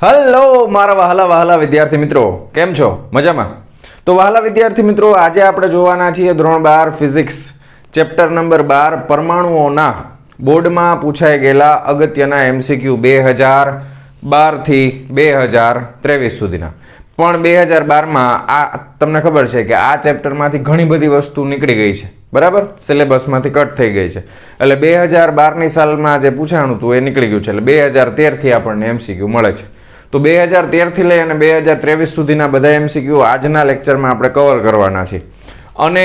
Hello મારા વહાલા વહાલા વિદ્યાર્થી મિત્રો, કેમ છો? મજામાં? તો વહાલા વિદ્યાર્થી મિત્રો, આજે આપણે જોવાના છીએ ધોરણ 12 ફિઝિક્સ ચેપ્ટર નંબર 12 પરમાણુઓના બોર્ડમાં પૂછાઈ ગયેલા અગત્યના એમસીક્યુ 2012 થી 2023 સુધીના. પણ 2012માં આ તમને ખબર છે કે આ ચેપ્ટરમાંથી ઘણી બધી વસ્તુ નીકળી ગઈ છે, બરાબર? સિલેબસમાંથી કટ થઈ ગઈ છે. એટલે 2012ની સાલમાં જે પૂછાણું હતું એ નીકળી ગયું છે. એટલે 2013થી આપણને એમસીક્યુ મળે છે. તો 2013થી લઈ અને 2023 સુધીના બધા એમસીક્યુ આજના લેક્ચરમાં આપણે કવર કરવાના છે. અને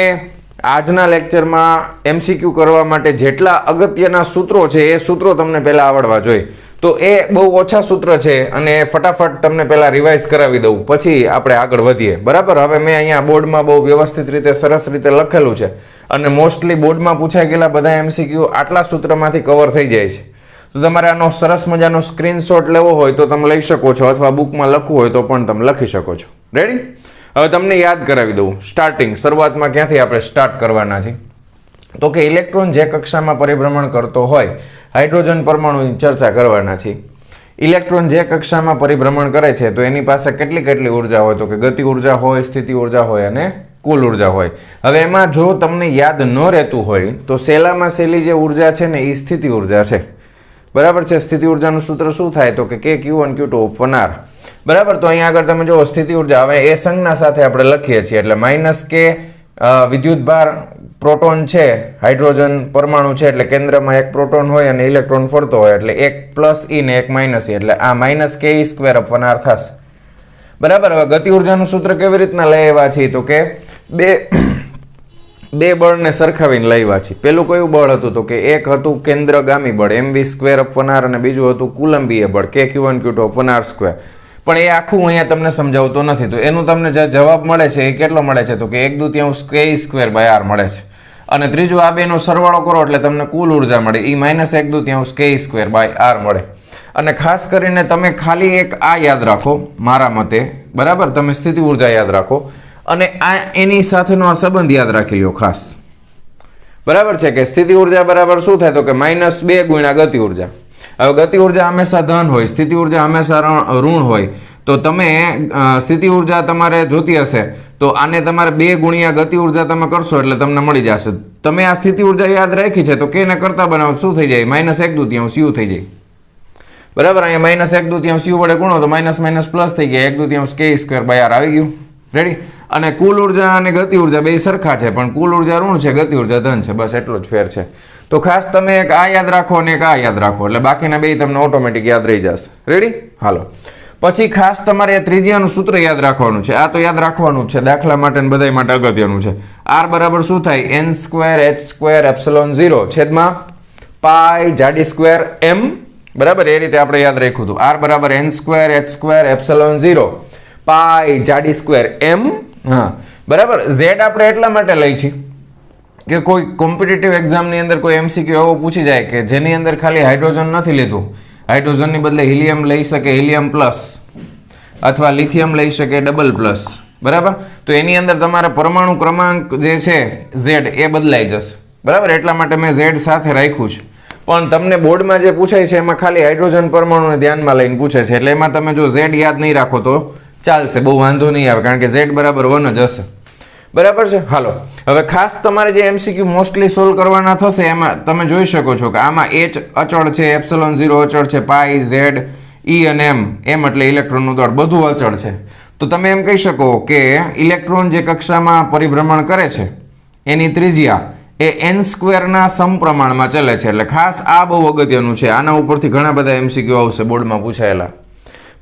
આજના લેક્ચરમાં એમસીક્યુ કરવા માટે જેટલા અગત્યના સૂત્રો છે એ સૂત્રો તમને પહેલાં આવડવા જોઈએ. તો એ બહુ ઓછા સૂત્ર છે અને ફટાફટ તમને પહેલાં રિવાઇઝ કરાવી દઉં, પછી આપણે આગળ વધીએ, બરાબર? હવે મેં અહીંયા બોર્ડમાં બહુ વ્યવસ્થિત રીતે સરસ રીતે લખેલું છે અને મોસ્ટલી બોર્ડમાં પૂછાઈ ગયેલા બધા એમસીક્યુ આટલા સૂત્રમાંથી કવર થઈ જાય છે. તો તમારે આનો સરસ મજાનો સ્ક્રીનશોટ લેવો હોય તો તમે લઈ શકો છો, અથવા બુકમાં લખવું હોય તો પણ તમે લખી શકો છો. રેડી? હવે તમને યાદ કરાવી દઉં. શરૂઆતમાં ક્યાંથી આપણે સ્ટાર્ટ કરવાના છે? તો કે ઇલેક્ટ્રોન જે કક્ષામાં પરિભ્રમણ કરતો હોય, હાઇડ્રોજન પરમાણુની ચર્ચા કરવાના છે. ઇલેક્ટ્રોન જે કક્ષામાં પરિભ્રમણ કરે છે તો એની પાસે કેટલી ઉર્જા હોય? તો કે ગતિ ઉર્જા હોય, સ્થિતિ ઉર્જા હોય અને કુલ ઉર્જા હોય. હવે એમાં જો તમને યાદ ન રહેતું હોય તો સહેલામાં સહેલી જે ઉર્જા છે ને એ સ્થિતિ ઉર્જા છે, બરાબર છે? સ્થિતિ ઉર્જાનું સૂત્ર શું થાય? તો કે Q1 Q2 1R, બરાબર? તો અહીંયા આગળ તમે જો સ્થિતિ ઉર્જા, હવે એ સંજ્ઞા સાથે આપણે લખીએ છીએ એટલે -K વિદ્યુત ભાર પ્રોટોન છે, હાઇડ્રોજન પરમાણુ છે એટલે કેન્દ્રમાં એક પ્રોટોન હોય અને ઇલેક્ટ્રોન ફરતો હોય એટલે એક +E ને એક -E, એટલે આ -Ke² 1R થશે, બરાબર? હવે ગતિ ઉર્જાનું સૂત્ર કેવી રીતના લઈ આવ્યા છીએ? તો કે બે બળને સરખાવીને લાવ્યા છીએ. પેલું કયું બળ હતું? તો કે એક હતું કેન્દ્રગામી બળ mv² 1R અને બીજું હતું કુલંબીય બળ Q1 Q2 1R². પણ એ આખું અહીંયા તમને સમજાવતો નથી. તો એનું તમને જે જવાબ મળે છે એ કેટલો મળે છે? તો કે 1/2 Ke² મળે છે. અને ત્રીજું આ બેનો સરવાળો કરો એટલે તમને કુલ ઉર્જા મળે, એ -1/2 Ke² મળે. અને ખાસ કરીને તમે ખાલી એક આ યાદ રાખો મારા મતે, બરાબર? તમે સ્થિતિ ઉર્જા યાદ રાખો અને આ એની સાથેનો આ સંબંધ યાદ રાખી લો ખાસ, બરાબર છે? કે સ્થિતિ ઉર્જા બરાબર શું થાય? તો કે -2 ગુણ્યા ગતિ ઉર્જા. હવે ગતિ ઉર્જા હંમેશા ધન હોય, સ્થિતિ ઉર્જા હંમેશા ઋણ હોય. તો તમે સ્થિતિ ઉર્જા તમારે જોતી હશે તો આને તમારે 2 ગુણ્યા ગતિ ઉર્જા તમે કરશો એટલે તમને મળી જશે. તમે આ સ્થિતિ ઉર્જા યાદ રાખી છે તો કેને કરતા બનાવો શું થઈ જાય? -1/2 U થઈ જાય, બરાબર? અહીંયા -1/2 U વડે ગુણો તો માઇનસ પ્લસ થઈ ગયા, 1/2 Ke² આવી ગયું. રેડી? અને કુલ ઉર્જા અને ગતિ ઉર્જા બે સરખા છે, પણ કુલ ઉર્જા ઋણ છે, ગતિ ઉર્જા ધન છે, બસ એટલો જ ફેર છે. તો ખાસ તમે એક આ યાદ રાખો અને એક આ યાદ રાખો એટલે બાકીના બે તમને ઓટોમેટિક યાદ રહી જશે. રેડી? હાલો, પછી ખાસ તમારે ત્રિજ્યાનું સૂત્ર યાદ રાખવાનું છે. આ તો યાદ રાખવાનું જ છે, દાખલા માટે ને બધા માટે અગત્યનું છે. R બરાબર શું થાય? n²h²ε0 છેદમાં પાઈ જાડી સ્ક્વેર m, બરાબર? એ રીતે આપણે યાદ રાખ્યું હતું. R બરાબર n²h²ε0 પાઈ જાડી સ્ક્વેર m. હા, બરાબર. Z આપણે એટલા માટે લઈ છીએ કે કોઈ કોમ્પિટિટિવ એક્ઝામની અંદર કોઈ એમસીક્યુ એવો પૂછી જાય કે જેની અંદર ખાલી હાઇડ્રોજન નથી લીધું, હાઇડ્રોજનની બદલે હિલિયમ લઈ શકે, હિલિયમ પ્લસ, અથવા લિથિયમ લઈ શકે $+, બરાબર? તો એની અંદર તમારે પરમાણુ ક્રમાંક જે છે Z એ બદલાઈ જશે, બરાબર? એટલા માટે મેં Z સાથે રાખ્યું છે. પણ તમને બોર્ડમાં જે પૂછાય છે એમાં ખાલી હાઇડ્રોજન પરમાણુને ધ્યાનમાં લઈને પૂછે છે એટલે એમાં તમે જો Z યાદ નહીં રાખો તો ચાલશે, બહુ વાંધો નહીં આવે, કારણ કે Z બરાબર 1 જ હશે, બરાબર છે? હાલો, હવે ખાસ તમારે જે એમસીક્યુ મોસ્ટલી સોલ્વ કરવાના થશે એમાં તમે જોઈ શકો છો કે આમાં H અચળ છે, ε0 અચળ છે, પાઈ, Z, E અને M એટલે ઇલેક્ટ્રોનનું દળ બધું અચળ છે. તો તમે એમ કહી શકો કે ઇલેક્ટ્રોન જે કક્ષામાં પરિભ્રમણ કરે છે એની ત્રિજ્યા એ n² ના સમપ્રમાણમાં ચાલે છે. એટલે ખાસ આ બહુ અગત્યનું છે, આના ઉપરથી ઘણા બધા એમસીક્યુ આવશે બોર્ડમાં પૂછાયેલા,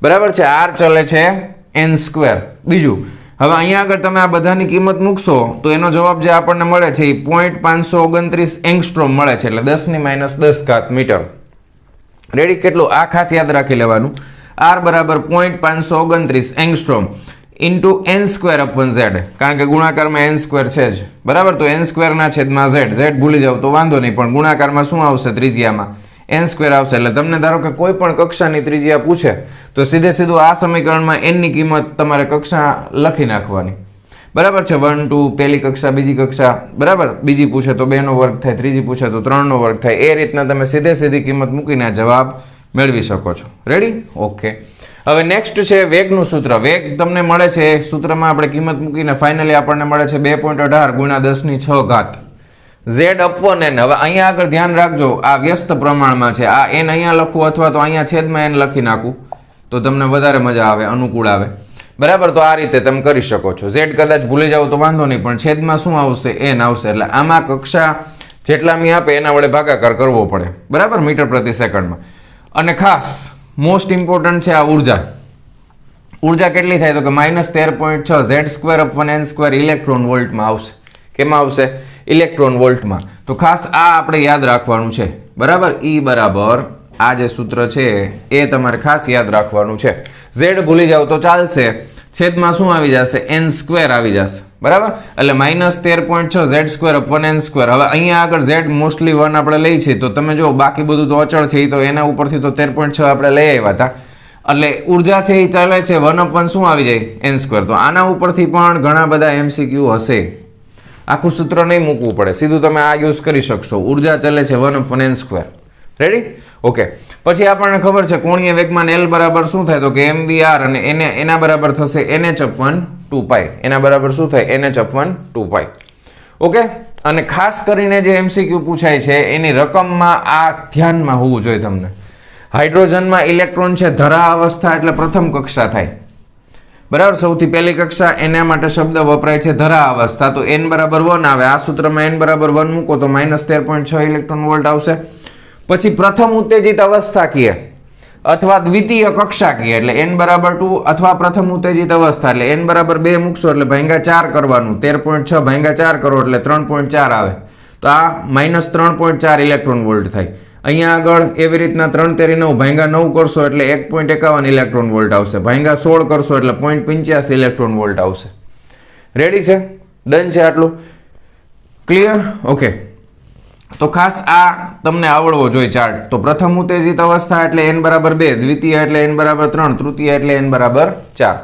બરાબર છે? R ચાલે છે n². બીજું, હવે અહીંયા આગળ તમે આ બધાની કિંમત મૂકશો તો એનો જવાબ જે આપણને મળે છે એ 0.529 એંગસ્ટ્રોમ મળે છે, એટલે 10⁻10 મીટર. રેડી? કેટલું? આ ખાસ યાદ રાખી લેવાનું. R બરાબર 0.529 એંગસ્ટ્રોમ ઇન્ટુ n²/z, કારણ કે ગુણાકારમાં n² છે જ, બરાબર? તો n² ના છેદમાં z ભૂલી જાવ તો વાંધો નહીં, પણ ગુણાકારમાં શું આવશે? ત્રિજ્યામાં n² આવશે. એટલે તમને ધારો કે કોઈ પણ કક્ષાની ત્રિજ્યા પૂછે તો સીધું આ સમીકરણમાં n ની કિંમત તમારે કક્ષા લખી નાખવાની, બરાબર છે? 1 2 પહેલી કક્ષા, બીજી કક્ષા, બરાબર? બીજી પૂછે તો 2 નો વર્ગ થાય, ત્રીજી પૂછે તો 3 નો વર્ગ થાય. એ રીતના તમે સીધી કિંમત મૂકીને જવાબ મેળવી શકો છો. રેડી? ઓકે. હવે નેક્સ્ટ છે વેગનું સૂત્ર. વેગ તમને મળે છે સૂત્રમાં આપણે કિંમત મૂકીને ફાઇનલી આપણને મળે છે 2.18 ગુણ્યા 10⁶ ઘાત. Z upon n. હવે અહીંયા આગળ ધ્યાન રાખજો, આ વ્યસ્ત પ્રમાણમાં છે. આ n અહીંયા લખું અથવા તો અહીંયા છેદમાં n લખી નાખું તો તમને વધારે મજા આવે, અનુકૂળ આવે. બરાબર? તો આ રીતે તમે કરી શકો છો. Z કદાચ ભૂલી જાવ તો વાંધો નહીં, પણ છેદમાં શું આવશે? n આવશે. એટલે આમાં કક્ષા જેટલા મી આપે એના વડે ભાગાકાર કરવો પડે. બરાબર? મીટર પ્રતિ સેકન્ડમાં. અને ખાસ મોસ્ટ ઇમ્પોર્ટન્ટ છે આ ઉર્જા. ઉર્જા કેટલી થાય તો કે -13.6 Z² upon n² ઇલેક્ટ્રોન વોલ્ટમાં આવશે. કેમાં આવશે? ઇલેક્ટ્રોન વોલ્ટમાં. તો ખાસ આ આપણે યાદ રાખવાનું છે. બરાબર? E બરાબર આ જે સૂત્ર છે એ તમારે ખાસ યાદ રાખવાનું છે. Z ભૂલી જાવ તો ચાલશે, છેદમાં શું આવી જશે? n² આવી જશે. બરાબર? એટલે -13.6 Z² upon n². હવે અહીંયા આગળ Z મોસ્ટલી 1 આપણે લઈ છીએ, તો તમે જો બાકી બધું તો અચળ છે, તો એના ઉપરથી તો 13.6 આપણે લઈ આવ્યા હતા. એટલે ઉર્જા છે એ ચાલે છે 1 upon શું આવી જાય? n². તો આના ઉપરથી પણ ઘણા બધા MCQ હશે. આખું સૂત્ર નહીં મૂકવું પડે, સીધું તમે આ યુઝ કરી શકશો. ઉર્જા ચાલે છે 1 upon n². રેડી? ઓકે. પછી આપણને ખબર છે કોણીય વેગમાન L બરાબર શું થાય તો કે mvr, અને એના બરાબર થશે nh upon 2π. એના બરાબર શું થાય? nh upon 2π. ઓકે. અને ખાસ કરીને જે MCQ પૂછાય છે એની રકમમાં આ ધ્યાનમાં હોવું જોઈએ તમને. હાઇડ્રોજનમાં ઇલેક્ટ્રોન છે ધરા અવસ્થા એટલે પ્રથમ કક્ષા થાય. બરાબર? સૌથી પહેલી કક્ષા, એના માટે શબ્દ વપરાય છે ધરા અવસ્થા. તો n બરાબર 1 આવે. આ સૂત્રમાં n બરાબર 1 મૂકો તો -13.6 ઇલેક્ટ્રોન વોલ્ટ આવશે. પછી પ્રથમ ઉત્તેજિત અવસ્થા કીએ અથવા દ્વિતીય કક્ષા કીએ એટલે n બરાબર 2, અથવા પ્રથમ ઉત્તેજિત અવસ્થા એટલે n બરાબર 2 મૂકશો એટલે ભાંગ્યા 4 કરવાનું. 13.6 ભાંગ્યા 4 કરો એટલે 3.4 આવે. તો આ -3.4 ઇલેક્ટ્રોન વોલ્ટ થાય. અહીંયા આગળ એવી રીતના 3 તેરી 9 ભાંગ્યા 9 કરશો એટલે 1.51 ઇલેક્ટ્રોન વોલ્ટ આવશે. ભાંગ્યા 16 કરશો એટલે 0.85 ઇલેક્ટ્રોન વોલ્ટ આવશે. રેડી છે? ડન છે આટલું? ક્લિયર? ઓકે. તો ખાસ આ તમને આવડવો જોઈએ ચાર્ટ. તો પ્રથમ ઉત્તેજિત અવસ્થા એટલે n બરાબર 2, દ્વિતીય એટલે n બરાબર 3, તૃતીય એટલે n બરાબર 4.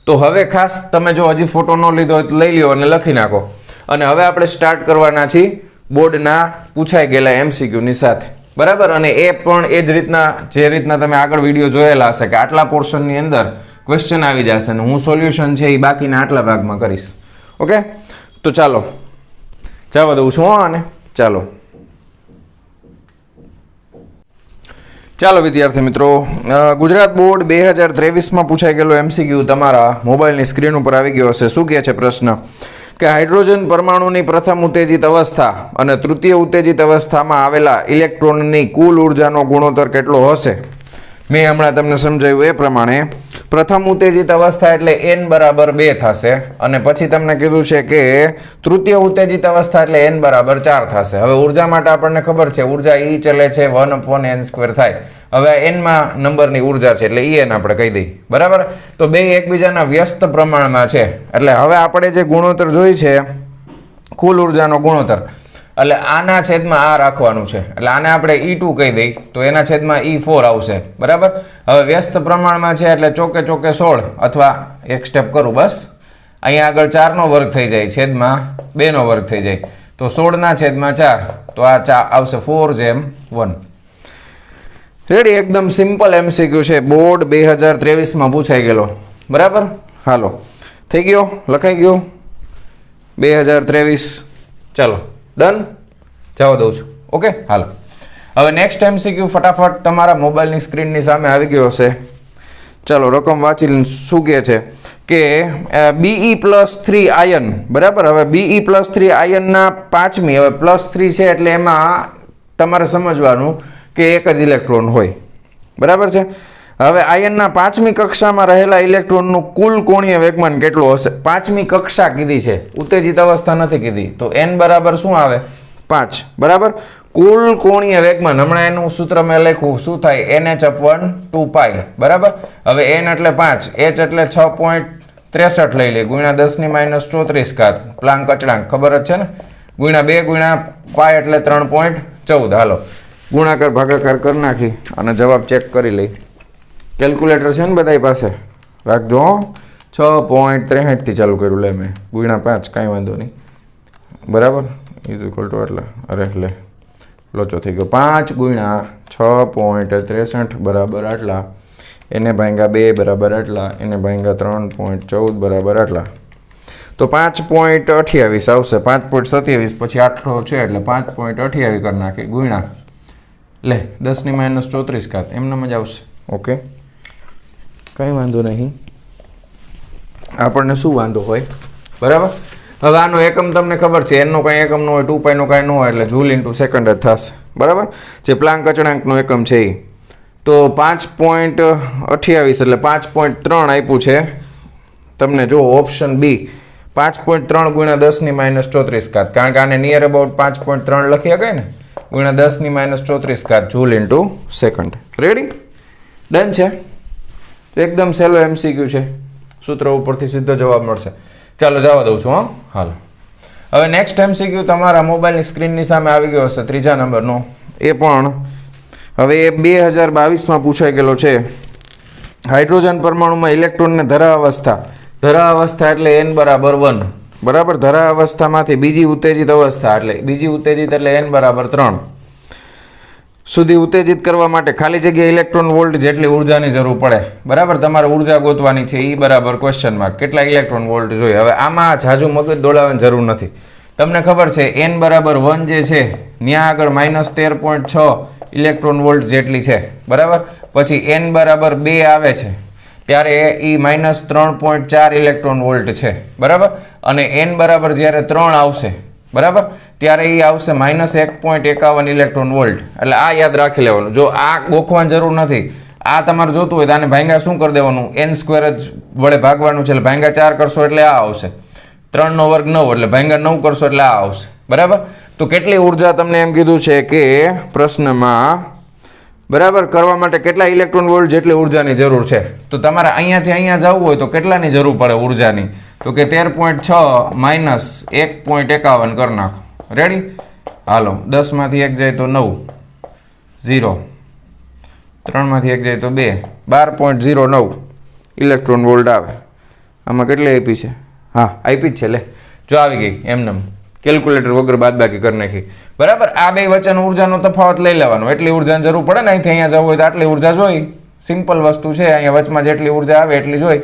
તો હવે ખાસ તમે જો હજી ફોટો ન લીધો હોય તો લઈ લ્યો અને લખી નાખો. અને હવે આપણે સ્ટાર્ટ કરવાના છીએ બોર્ડના પૂછાઈ ગયેલા MCQ ની સાથે. બરાબર? અને એ પણ એ જ રીતના જે રીતના તમે આગળ વિડીયો જોયેલા હશે કે આટલા પોર્શનની અંદર ક્વેશ્ચન આવી જશે અને હું સોલ્યુશન છે એ બાકીના આટલા ભાગમાં કરીશ. ઓકે? તો ચાલો જવા દઉં છું. અને ચાલો વિદ્યાર્થી મિત્રો, ગુજરાત બોર્ડ 2023માં પૂછાઈ ગયેલો MCQ તમારા મોબાઈલની સ્ક્રીન ઉપર આવી ગયો હશે. શું કહે છે પ્રશ્ન? કે હાઇડ્રોજન પરમાણુની પ્રથમ ઉત્તેજિત અવસ્થા અને તૃતીય ઉત્તેજિત અવસ્થામાં આવેલા ઇલેક્ટ્રોનની કુલ ઉર્જાનો ગુણોત્તર કેટલો હશે? મેં હમણાં તમને સમજાવ્યું એ પ્રમાણે પ્રથમ ઉત્તેજિત અવસ્થા એટલે n બરાબર 2 થશે, અને પછી તમને કીધું છે કે તૃતીય ઉત્તેજિત અવસ્થા એટલે n બરાબર 4 થશે. હવે ઉર્જા માટે આપણને ખબર છે ઉર્જા E ચલે છે 1 upon n² થાય. હવે n માં નંબરની ઉર્જા છે એટલે En આપણે કહી દઈએ. બરાબર? તો બે એકબીજાના વ્યસ્ત પ્રમાણમાં છે. એટલે હવે આપણે જે ગુણોત્તર જોઈ છે કુલ ઉર્જાનો ગુણોત્તર, એટલે આના છેદમાં આ રાખવાનું છે. એટલે આને આપણે E2 કહી દઈ તો એના છેદમાં E4 આવશે. બરાબર? હવે વ્યસ્ત પ્રમાણમાં છે એટલે ચોકે 16, અથવા એક સ્ટેપ કરું બસ, અહીંયા આગળ 4 નો વર્ગ થઈ જાય, છેદમાં 2 નો વર્ગ થઈ જાય, તો 16 ના છેદમાં 4, તો આ આવશે 4/1. રેડી? એકદમ સિમ્પલ MCQ છે, બોર્ડ 2023માં પૂછાઈ ગયેલો. બરાબર? હાલો, થઈ ગયો, લખાઈ ગયો 2023. ચાલો ડન, જવા દઉં છું. ઓકે? હાલો, હવે નેક્સ્ટ MCQ ફટાફટ તમારા મોબાઈલની સ્ક્રીનની સામે આવી ગયો હશે. ચાલો રકમ વાંચી શું કહે છે કે Be+3 આયન. બરાબર? હવે Be+3 આયનના 5મી, હવે +3 છે એટલે એમાં તમારે સમજવાનું કે એક જ ઇલેક્ટ્રોન હોય. બરાબર છે? હવે આયનના 5મી કક્ષામાં રહેલા ઇલેક્ટ્રોનનું કુલ કોણીય વેગમાન કેટલું હશે? 5મી કક્ષા કીધી છે, ઉત્તેજિત અવસ્થા નથી કીધી. તો n બરાબર શું આવે? 5. બરાબર? કુલ કોણીય વેગમાન, હમણાં એનું સૂત્ર મેં લખ્યું, શું થાય? nh upon 2π. બરાબર? હવે n એટલે 5, h એટલે 6.63 લઈ લે, ગુણ્યા 10⁻34 ઘાત, પ્લાન્ક અચળાંક ખબર જ છે ને, ગુણ્યા 2 ગુણ્યા π એટલે 3.14. હાલો ગુણાકાર ભાગાકાર કરી નાખી અને જવાબ ચેક કરી લઈ. કેલ્ક્યુલેટર છે ને બધાય પાસે? રાખજો. 6.63 થી ચાલુ કર્યું લે મેં, ગુણ્યા 5, કાંઈ વાંધો નહીં. બરાબર? ઇઝ ઇક્વલ ટુ એટલે અરે લે લોચો થઈ ગયો. 5 ગુણ્યા 6.63 બરાબર આટલા, એને ભાંગ્યા 2 બરાબર આટલા, એને ભાંગ્યા 3.14 બરાબર આટલા. તો 5.28 આવશે. 5.27 પછી આટલો છે એટલે 5.28 કરી નાખી ગુણ્યા લે 10 - 34 એમનામ જ આવશે. ઓકે, કંઈ વાંધો નહીં. આપણને શું વાંધો હોય, બરાબર. હવે આનો એકમ તમને ખબર છે, એનો કંઈ એકમ ન હોય, 2π નો કાંઈ ન હોય એટલે જૂલ ઇન્ટુ સેકન્ડ જ થશે, બરાબર. જે પ્લાન્ક અચળાંકનો એકમ છે એ તો 5.28 એટલે 5.3 આપ્યું છે તમને. જો ઓપ્શન બી 5.3 ગુણ્યા 10 - 34 કારણ કે આને નિયર અબાઉટ 5.3 લખી શકાય ને, ગુણ્યા 10 - 34 joule into second. Ready? Done છે. એકદમ સહેલો MCQ છે, સૂત્ર ઉપરથી સીધો જવાબ મળશે. ચાલો જવા દઉં છું. હાલો, હવે નેક્સ્ટ MCQ તમારા મોબાઈલની સ્ક્રીનની સામે આવી ગયો હશે, 3જા નંબરનો. એ પણ હવે એ 2022માં પૂછાઈ ગયેલો છે. હાઇડ્રોજન પરમાણુમાં ઇલેક્ટ્રોનને ધરાવસ્થા એટલે n બરાબર 1, બરાબર. ધરાવસ્થામાંથી બીજી ઉત્તેજિત અવસ્થા એટલે બીજી ઉત્તેજિત એટલે n બરાબર 3 સુધી ઉત્તેજિત કરવા માટે ખાલી જગ્યા ઇલેક્ટ્રોન વોલ્ટ જેટલી ઉર્જાની જરૂર પડે, બરાબર. તમારે ઉર્જા ગોતવાની છે, એ બરાબર ક્વેશ્ચન માર્ક. કેટલા ઇલેક્ટ્રોન વોલ્ટ જોઈએ? હવે આમાં ઝાઝુ મગજ દોડાવવાની જરૂર નથી. તમને ખબર છે n બરાબર 1 જે છે ત્યાં આગળ -13.6 ઇલેક્ટ્રોન વોલ્ટ જેટલી છે, બરાબર. પછી n બરાબર 2 આવે છે ત્યારે એ -3.4 ઇલેક્ટ્રોન વોલ્ટ છે, બરાબર. અને n બરાબર જ્યારે 3 આવશે, બરાબર, ત્યારે એ આવશે -1.51 ઇલેક્ટ્રોન વોલ્ટ. એટલે આ યાદ રાખી લેવાનું. જો આ ગોખવાની જરૂર નથી, આ તમારે જોતું હોય તો આને ભાંગા શું કરી દેવાનું, n² જ વડે ભાગવાનું છે. એટલે ભાંગા 4 કરશો એટલે આ આવશે, 3 નો વર્ગ 9 એટલે ભાંગા 9 કરશો એટલે આ આવશે, બરાબર. તો કેટલી ઉર્જા તમને એમ કીધું છે કે પ્રશ્નમાં, બરાબર, કરવા માટે કેટલા ઇલેક્ટ્રોન વોલ્ટ જેટલી ઉર્જાની જરૂર છે. તો તમારે અહીંયાથી અહીંયા જવું હોય તો કેટલાની જરૂર પડે ઉર્જાની? તો કે 13.6 - 1.51 કરી નાખો. રેડી? હાલો, 10 માંથી 1 જાય તો 9, 0, 3 માંથી 1 જાય તો 2, 12.09 ઇલેક્ટ્રોન વોલ્ટ આવે. આમાં કેટલી આપી છે? હા, આપી જ છે. લે જો આવી ગઈ એમનેમ, કેલ્ક્યુલેટર વગર બાદબાકી કરી નાખી, બરાબર. આ બે વચ્ચેનો ઉર્જાનો તફાવત લઈ લેવાનો. એટલી ઉર્જાની જરૂર પડે ને, અહીંથી અહીંયા જવું હોય તો આટલી ઉર્જા જોઈ. સિમ્પલ વસ્તુ છે, અહીંયા વચમાં જેટલી ઉર્જા આવે એટલી જોઈ.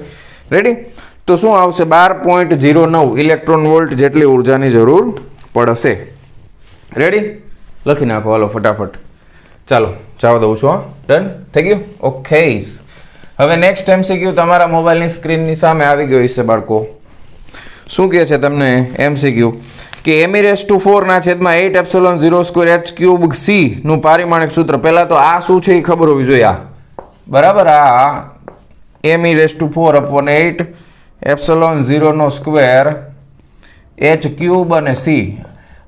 રેડી? તો શું આવશે? 12.09 ઇલેક્ટ્રોન વોલ્ટ જેટલી ઉર્જાની જરૂર પડશે. રેડી? લખી નાખો હાલો ફટાફટ. ચાલો જવા દઉં છું. ડન થઈ ગયું? ઓકે. હવે નેક્સ્ટ MCQ તમારા મોબાઈલની સ્ક્રીનની સામે આવી ગયો છે બાળકો. શું કહે છે તમને MCQ કે m⁴ ના છેદમાં 8ε0² h³ નું પારિમાણિક સૂત્ર. પહેલા તો આ શું છે એ ખબર હોવી જોઈએ. આ બરાબર, આ m⁴/8 ε0² h³ અને c.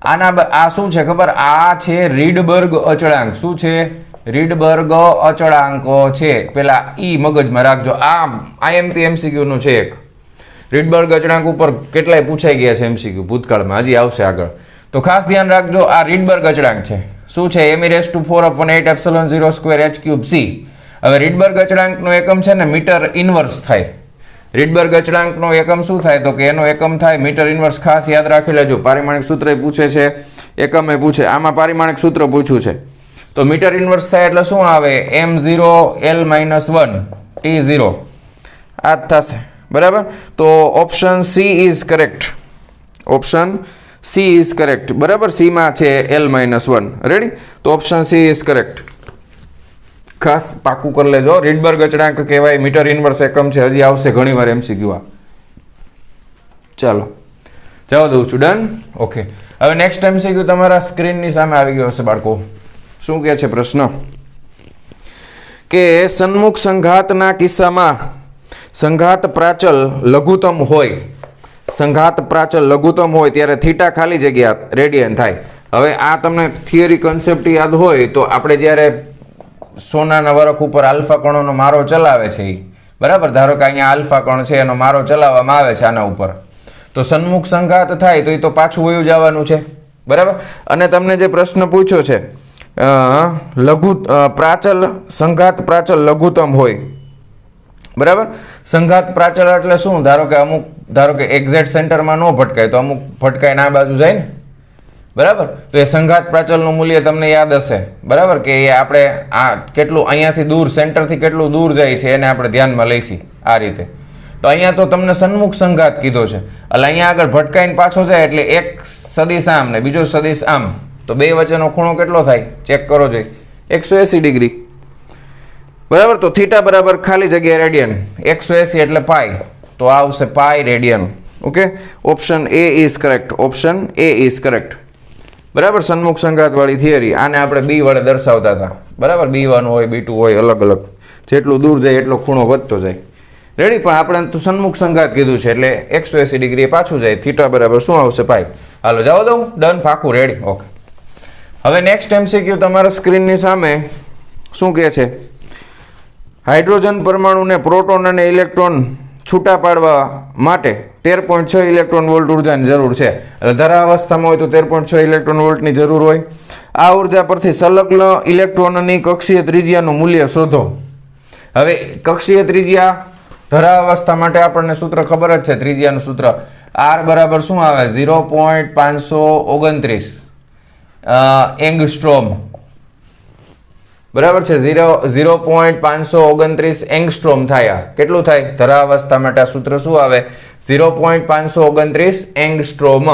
આના આ શું છે ખબર? આ છે રીડબર્ગ અચળાંક. શું છે? રીડબર્ગ અચળાંકો છે. પેલા ઈ મગજમાં રાખજો. આ IMP MCQ નું છે એક. રીડબર્ગ અચળાંક ઉપર કેટલાય પૂછાઈ ગયા છે MCQ ભૂતકાળમાં, હજી આવશે આગળ. તો ખાસ ધ્યાન રાખજો, આ રીડબર્ગ અચળાંક છે. શું છે? m⁴/8 ε0² h³c. હવે રીડબર્ગ અચળાંકનો એકમ છે ને મીટર ઇનવર્સ થાય. રીડબર્ગ અચળાંકનો એકમ શું થાય? તો કે એનો એકમ થાય મીટર ઇનવર્સ. ખાસ યાદ રાખી લેજો. પારિમાણિક સૂત્ર પૂછે છે, એકમે પૂછે. આમાં પારિમાણિક સૂત્ર પૂછ્યું છે તો મીટર ઇનવર્સ થાય એટલે શું આવે? m0l-1 t0 આ જ થશે, બરાબર. તો option C is correct. Option C is correct, બરાબર. C માં છે l-1. રેડી? તો ઓપ્શન C ઇઝ કરેક્ટ. ખાસ પાકું કરી લેજો. રીડબર્ગ અચળાંક કહેવાય, મીટર ઇનવર્સ એકમ છે. હજી આવશે ઘણી વાર MCQ આ. ચાલો જવા દઉં છું. ડન? ઓકે. હવે નેક્સ્ટ MCQ તમારા સ્ક્રીનની સામે આવી ગયો હશે બાળકો. શું કહે છે પ્રશ્ન કે સન્મુખ સંઘાતના કિસ્સામાં સંઘાત પ્રાચલ લઘુત્તમ હોય, સંઘાત પ્રાચલ લઘુત્તમ હોય ત્યારે થીટા ખાલી જગ્યા રેડિયન થાય. હવે આ તમને થિયરી કન્સેપ્ટ યાદ હોય તો આપણે જ્યારે સોનાના વરખ ઉપર આલ્ફા કણોનો મારો ચલાવે છે એ, બરાબર. ધારો કે અહીંયા આલ્ફા કણ છે, એનો મારો ચલાવવામાં આવે છે આના ઉપર, તો સન્મુખ સંઘાત થાય તો એ તો પાછું વયું જવાનું છે, બરાબર. અને તમને જે પ્રશ્ન પૂછ્યો છે પ્રાચલ સંઘાત પ્રાચલ લઘુત્તમ હોય, બરાબર. સંઘાત પ્રાચલ એટલે શું? ધારો કે એક્ઝેક્ટ સેન્ટરમાં ન ભટકાય તો અમુક ભટકાય ના બાજુ જાય ને, બરાબર. તો એ સંઘાત પ્રાચલનું મૂલ્ય તમને યાદ હશે, બરાબર, કે એ આપણે આ કેટલું અહીંયાથી દૂર સેન્ટરથી કેટલું દૂર જાય છે એને આપણે ધ્યાનમાં લઈશી આ રીતે. તો અહીંયા તો તમને સન્મુખ સંઘાત કીધો છે, એટલે અહીંયા આગળ ભટકાઈને પાછો જાય એટલે એક સદિશ આમ ને બીજો સદિશ આમ, તો બે વચ્ચેનો ખૂણો કેટલો થાય ચેક કરો જોઈએ, 180 ડિગ્રી. બરાબર. તો થીટા બરાબર ખાલી જગ્યા રેડિયન, 180 એટલે પાઈ, તો આવશે pi radian. Okay, option A is correct. Option A is correct. બરાબર. સન્મુખ સંઘાત વાળી થિયરી, આને આપણે બી વડે દર્શાવતા હતા. બરાબર. B1 હોય, B2 હોય, અલગ અલગ, જેટલું દૂર જાય એટલો ખૂણો વધતો જાય. રેડી. પણ આપણે તો સન્મુખ સંઘાત કીધું છે એટલે 180 ડિગ્રી પાછું જાય. થીટા બરાબર શું આવશે? પાઈ. હાલો જવા દઉં, ડન, પાકું, રેડી. ઓકે. હવે નેક્સ્ટ MCQ તમારા સ્ક્રીનની સામે શું કહે છે? હાઇડ્રોજન પરમાણુને પ્રોટોન અને ઇલેક્ટ્રોન છૂટા પાડવા માટે 13.6 ઇલેક્ટ્રોન વોલ્ટ ઉર્જાની જરૂર છે. એટલે ધરાવસ્થામાં હોય તો 13.6 ઇલેક્ટ્રોન વોલ્ટની જરૂર હોય. આ ઉર્જા પરથી સંલગ્ન ઇલેક્ટ્રોનની કક્ષીય ત્રિજ્યાનું મૂલ્ય શોધો. હવે કક્ષીય ત્રિજ્યા ધરાવસ્થા માટે આપણને સૂત્ર ખબર જ છે, ત્રિજ્યાનું સૂત્ર R બરાબર શું આવે? 0.529 એંગસ્ટ્રોમ. બરાબર છે, 0.529 એંગસ્ટ્રોમ થાય. કેટલું થાય ધરાવસ્થા માટે? આ સૂત્ર શું આવે? 0.529 એંગસ્ટ્રોમ.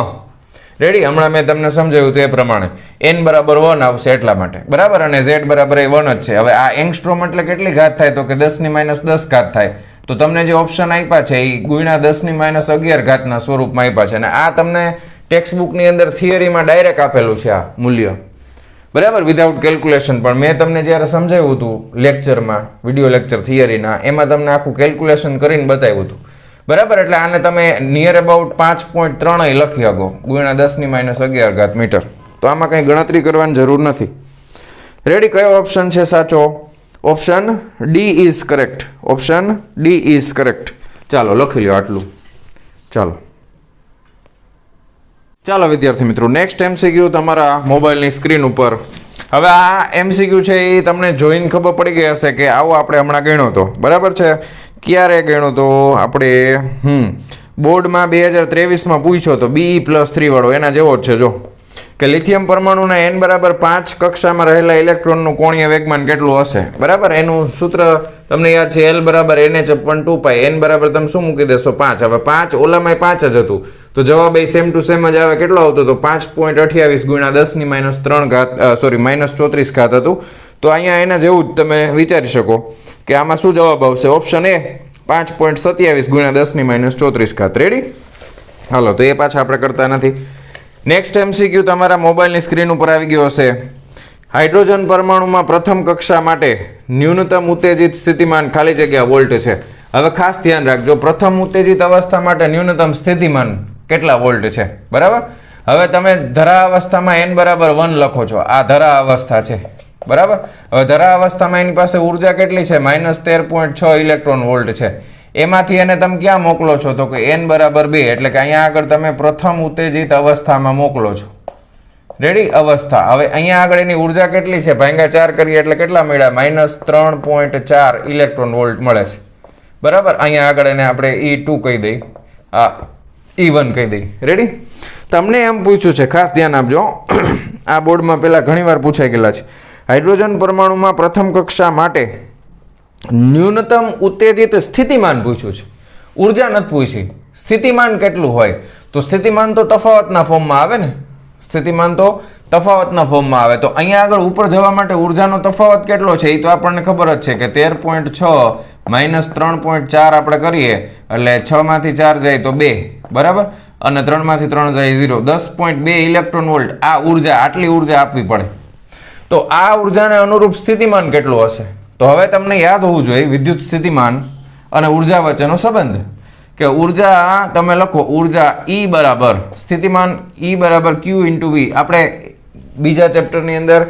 રેડી. હમણાં મેં તમને સમજાવ્યું તો એ પ્રમાણે n બરાબર 1 આવશે એટલા માટે. બરાબર. અને z બરાબર એ 1 જ છે. હવે આ એંગસ્ટ્રોમ એટલે કેટલી ઘાત થાય? તો કે 10⁻10 ઘાત થાય. તો તમને જે ઓપ્શન આપ્યા છે એ ગુણ્યા 10⁻11 ઘાતના સ્વરૂપમાં આપ્યા છે, અને આ તમને ટેક્સ્ટ બુકની અંદર થિયરીમાં ડાયરેક્ટ આપેલું છે આ મૂલ્ય. બરાબર. Without calculation. પણ મેં તમને જ્યારે સમજાવ્યું હતું લેક્ચરમાં, વિડીયો લેક્ચર થિયરીના, એમાં તમને આખું કેલ્ક્યુલેશન કરીને બતાવ્યું હતું. બરાબર. એટલે આને તમે નિયર અબાઉટ 5.3 લખી શકો ગુણ્યા 10⁻11 ઘાત મીટર. તો આમાં કંઈ ગણતરી કરવાની જરૂર નથી. રેડી. કયો ઓપ્શન છે સાચો? Option D is correct. Option D is correct. ચાલો લખી લો આટલું. ચાલો વિદ્યાર્થી મિત્રો, નેક્સ્ટ MCQ તમારા મોબાઈલની સ્ક્રીન ઉપર. હવે આ MCQ છે એ તમને જોઈને ખબર પડી ગઈ હશે કે આવો આપણે હમણાં ગણ્યો હતો. બરાબર છે. ક્યારે ગણ્યો તો આપણે? બોર્ડમાં 2023માં પૂછ્યો તો, BE+3 વાળો, એના જેવો જ છે. જો કે લિથિયમ પરમાણુના n બરાબર 5 કક્ષામાં રહેલા ઇલેક્ટ્રોનનું કોણીય વેગમાન કેટલું હશે? બરાબર. એનું સૂત્ર તમને યાદ છે, L બરાબર NH/2π. n બરાબર તમે શું મૂકી દેશો? 5. હવે 5 ઓલામાં 5 જ હતું, તો જવાબ એ સેમ ટુ સેમ જ આવે. કેટલો આવતો? તો 5.28 ગુણ્યા 10⁻3 ઘાત, સોરી -34 ઘાત હતું. તો અહીંયા એના જેવું જ તમે વિચારી શકો કે આમાં શું જવાબ આવશે? ઓપ્શન એ 5.27 ગુણ્યા 10⁻34 ઘાત. રેડી. હાલો, તો એ પાછા આપણે કરતા નથી. નેક્સ્ટ MCQ તમારા મોબાઈલની સ્ક્રીન ઉપર આવી ગયો હશે. હાઇડ્રોજન પરમાણુમાં પ્રથમ કક્ષા માટે ન્યૂનતમ ઉત્તેજિત સ્થિતિમાન ખાલી જગ્યા વોલ્ટ છે. હવે ખાસ ધ્યાન રાખજો, પ્રથમ ઉત્તેજિત અવસ્થા માટે ન્યૂનતમ સ્થિતિમાન કેટલા વોલ્ટ છે? બરાબર. હવે તમે ધરા અવસ્થામાં n બરાબર 1 લખો છો. આ ધરા અવસ્થા છે. બરાબર. હવે ધરા અવસ્થામાં એની પાસે ઉર્જા કેટલી છે? -13.6 ઇલેક્ટ્રોન વોલ્ટ છે. એમાંથી એને તમે ક્યાં મોકલો છો? તો કે n બરાબર 2, એટલે કે અહીંયા આગળ તમે પ્રથમ ઉત્તેજિત અવસ્થામાં મોકલો છો. રેડી. અવસ્થા. હવે અહીંયા આગળ એની ઉર્જા કેટલી છે? ભાગ્યા 4 કરીએ એટલે કેટલા મળ્યા? -3.4 ઇલેક્ટ્રોન વોલ્ટ મળે છે. બરાબર. અહીંયા આગળ એને આપણે E2 કહી દઈ, આ E1 કહી દઈ. રેડી. તમને એમ પૂછ્યું છે, ખાસ ધ્યાન આપજો, આ બોર્ડમાં પહેલા ઘણીવાર પૂછાઈ ગયેલા છે. હાઇડ્રોજન પરમાણુમાં પ્રથમ કક્ષા માટે ન્યૂનતમ ઉત્તેજિત સ્થિતિમાન પૂછ્યું છે, ઉર્જા નથી પૂછી. સ્થિતિમાન કેટલું હોય? તો સ્થિતિમાન તો તફાવતના ફોર્મમાં આવે ને. સ્થિતિમાન તો તફાવતના ફોર્મમાં આવે. તો અહીંયા આગળ ઉપર જવા માટે ઉર્જાનો તફાવત કેટલો છે એ તો આપણને ખબર જ છે કે 13.6 -3.4 આપણે કરીએ એટલે 6 માંથી 4 જાય તો 2. બરાબર. અને 3 માંથી 3 જાય 0. 10.2 ઇલેક્ટ્રોન વોલ્ટ. આ ઉર્જા, આટલી ઉર્જા આપવી પડે. તો આ ઉર્જાને અનુરૂપ સ્થિતિમાન કેટલું હશે? તો હવે તમને યાદ હોવું જોઈએ વિદ્યુત સ્થિતિમાન અને ઉર્જા વચ્ચેનો સંબંધ, કે ઉર્જા તમે લખો, ઉર્જા E બરાબર સ્થિતિમાન E બરાબર Q × V. આપણે બીજા ચેપ્ટરની અંદર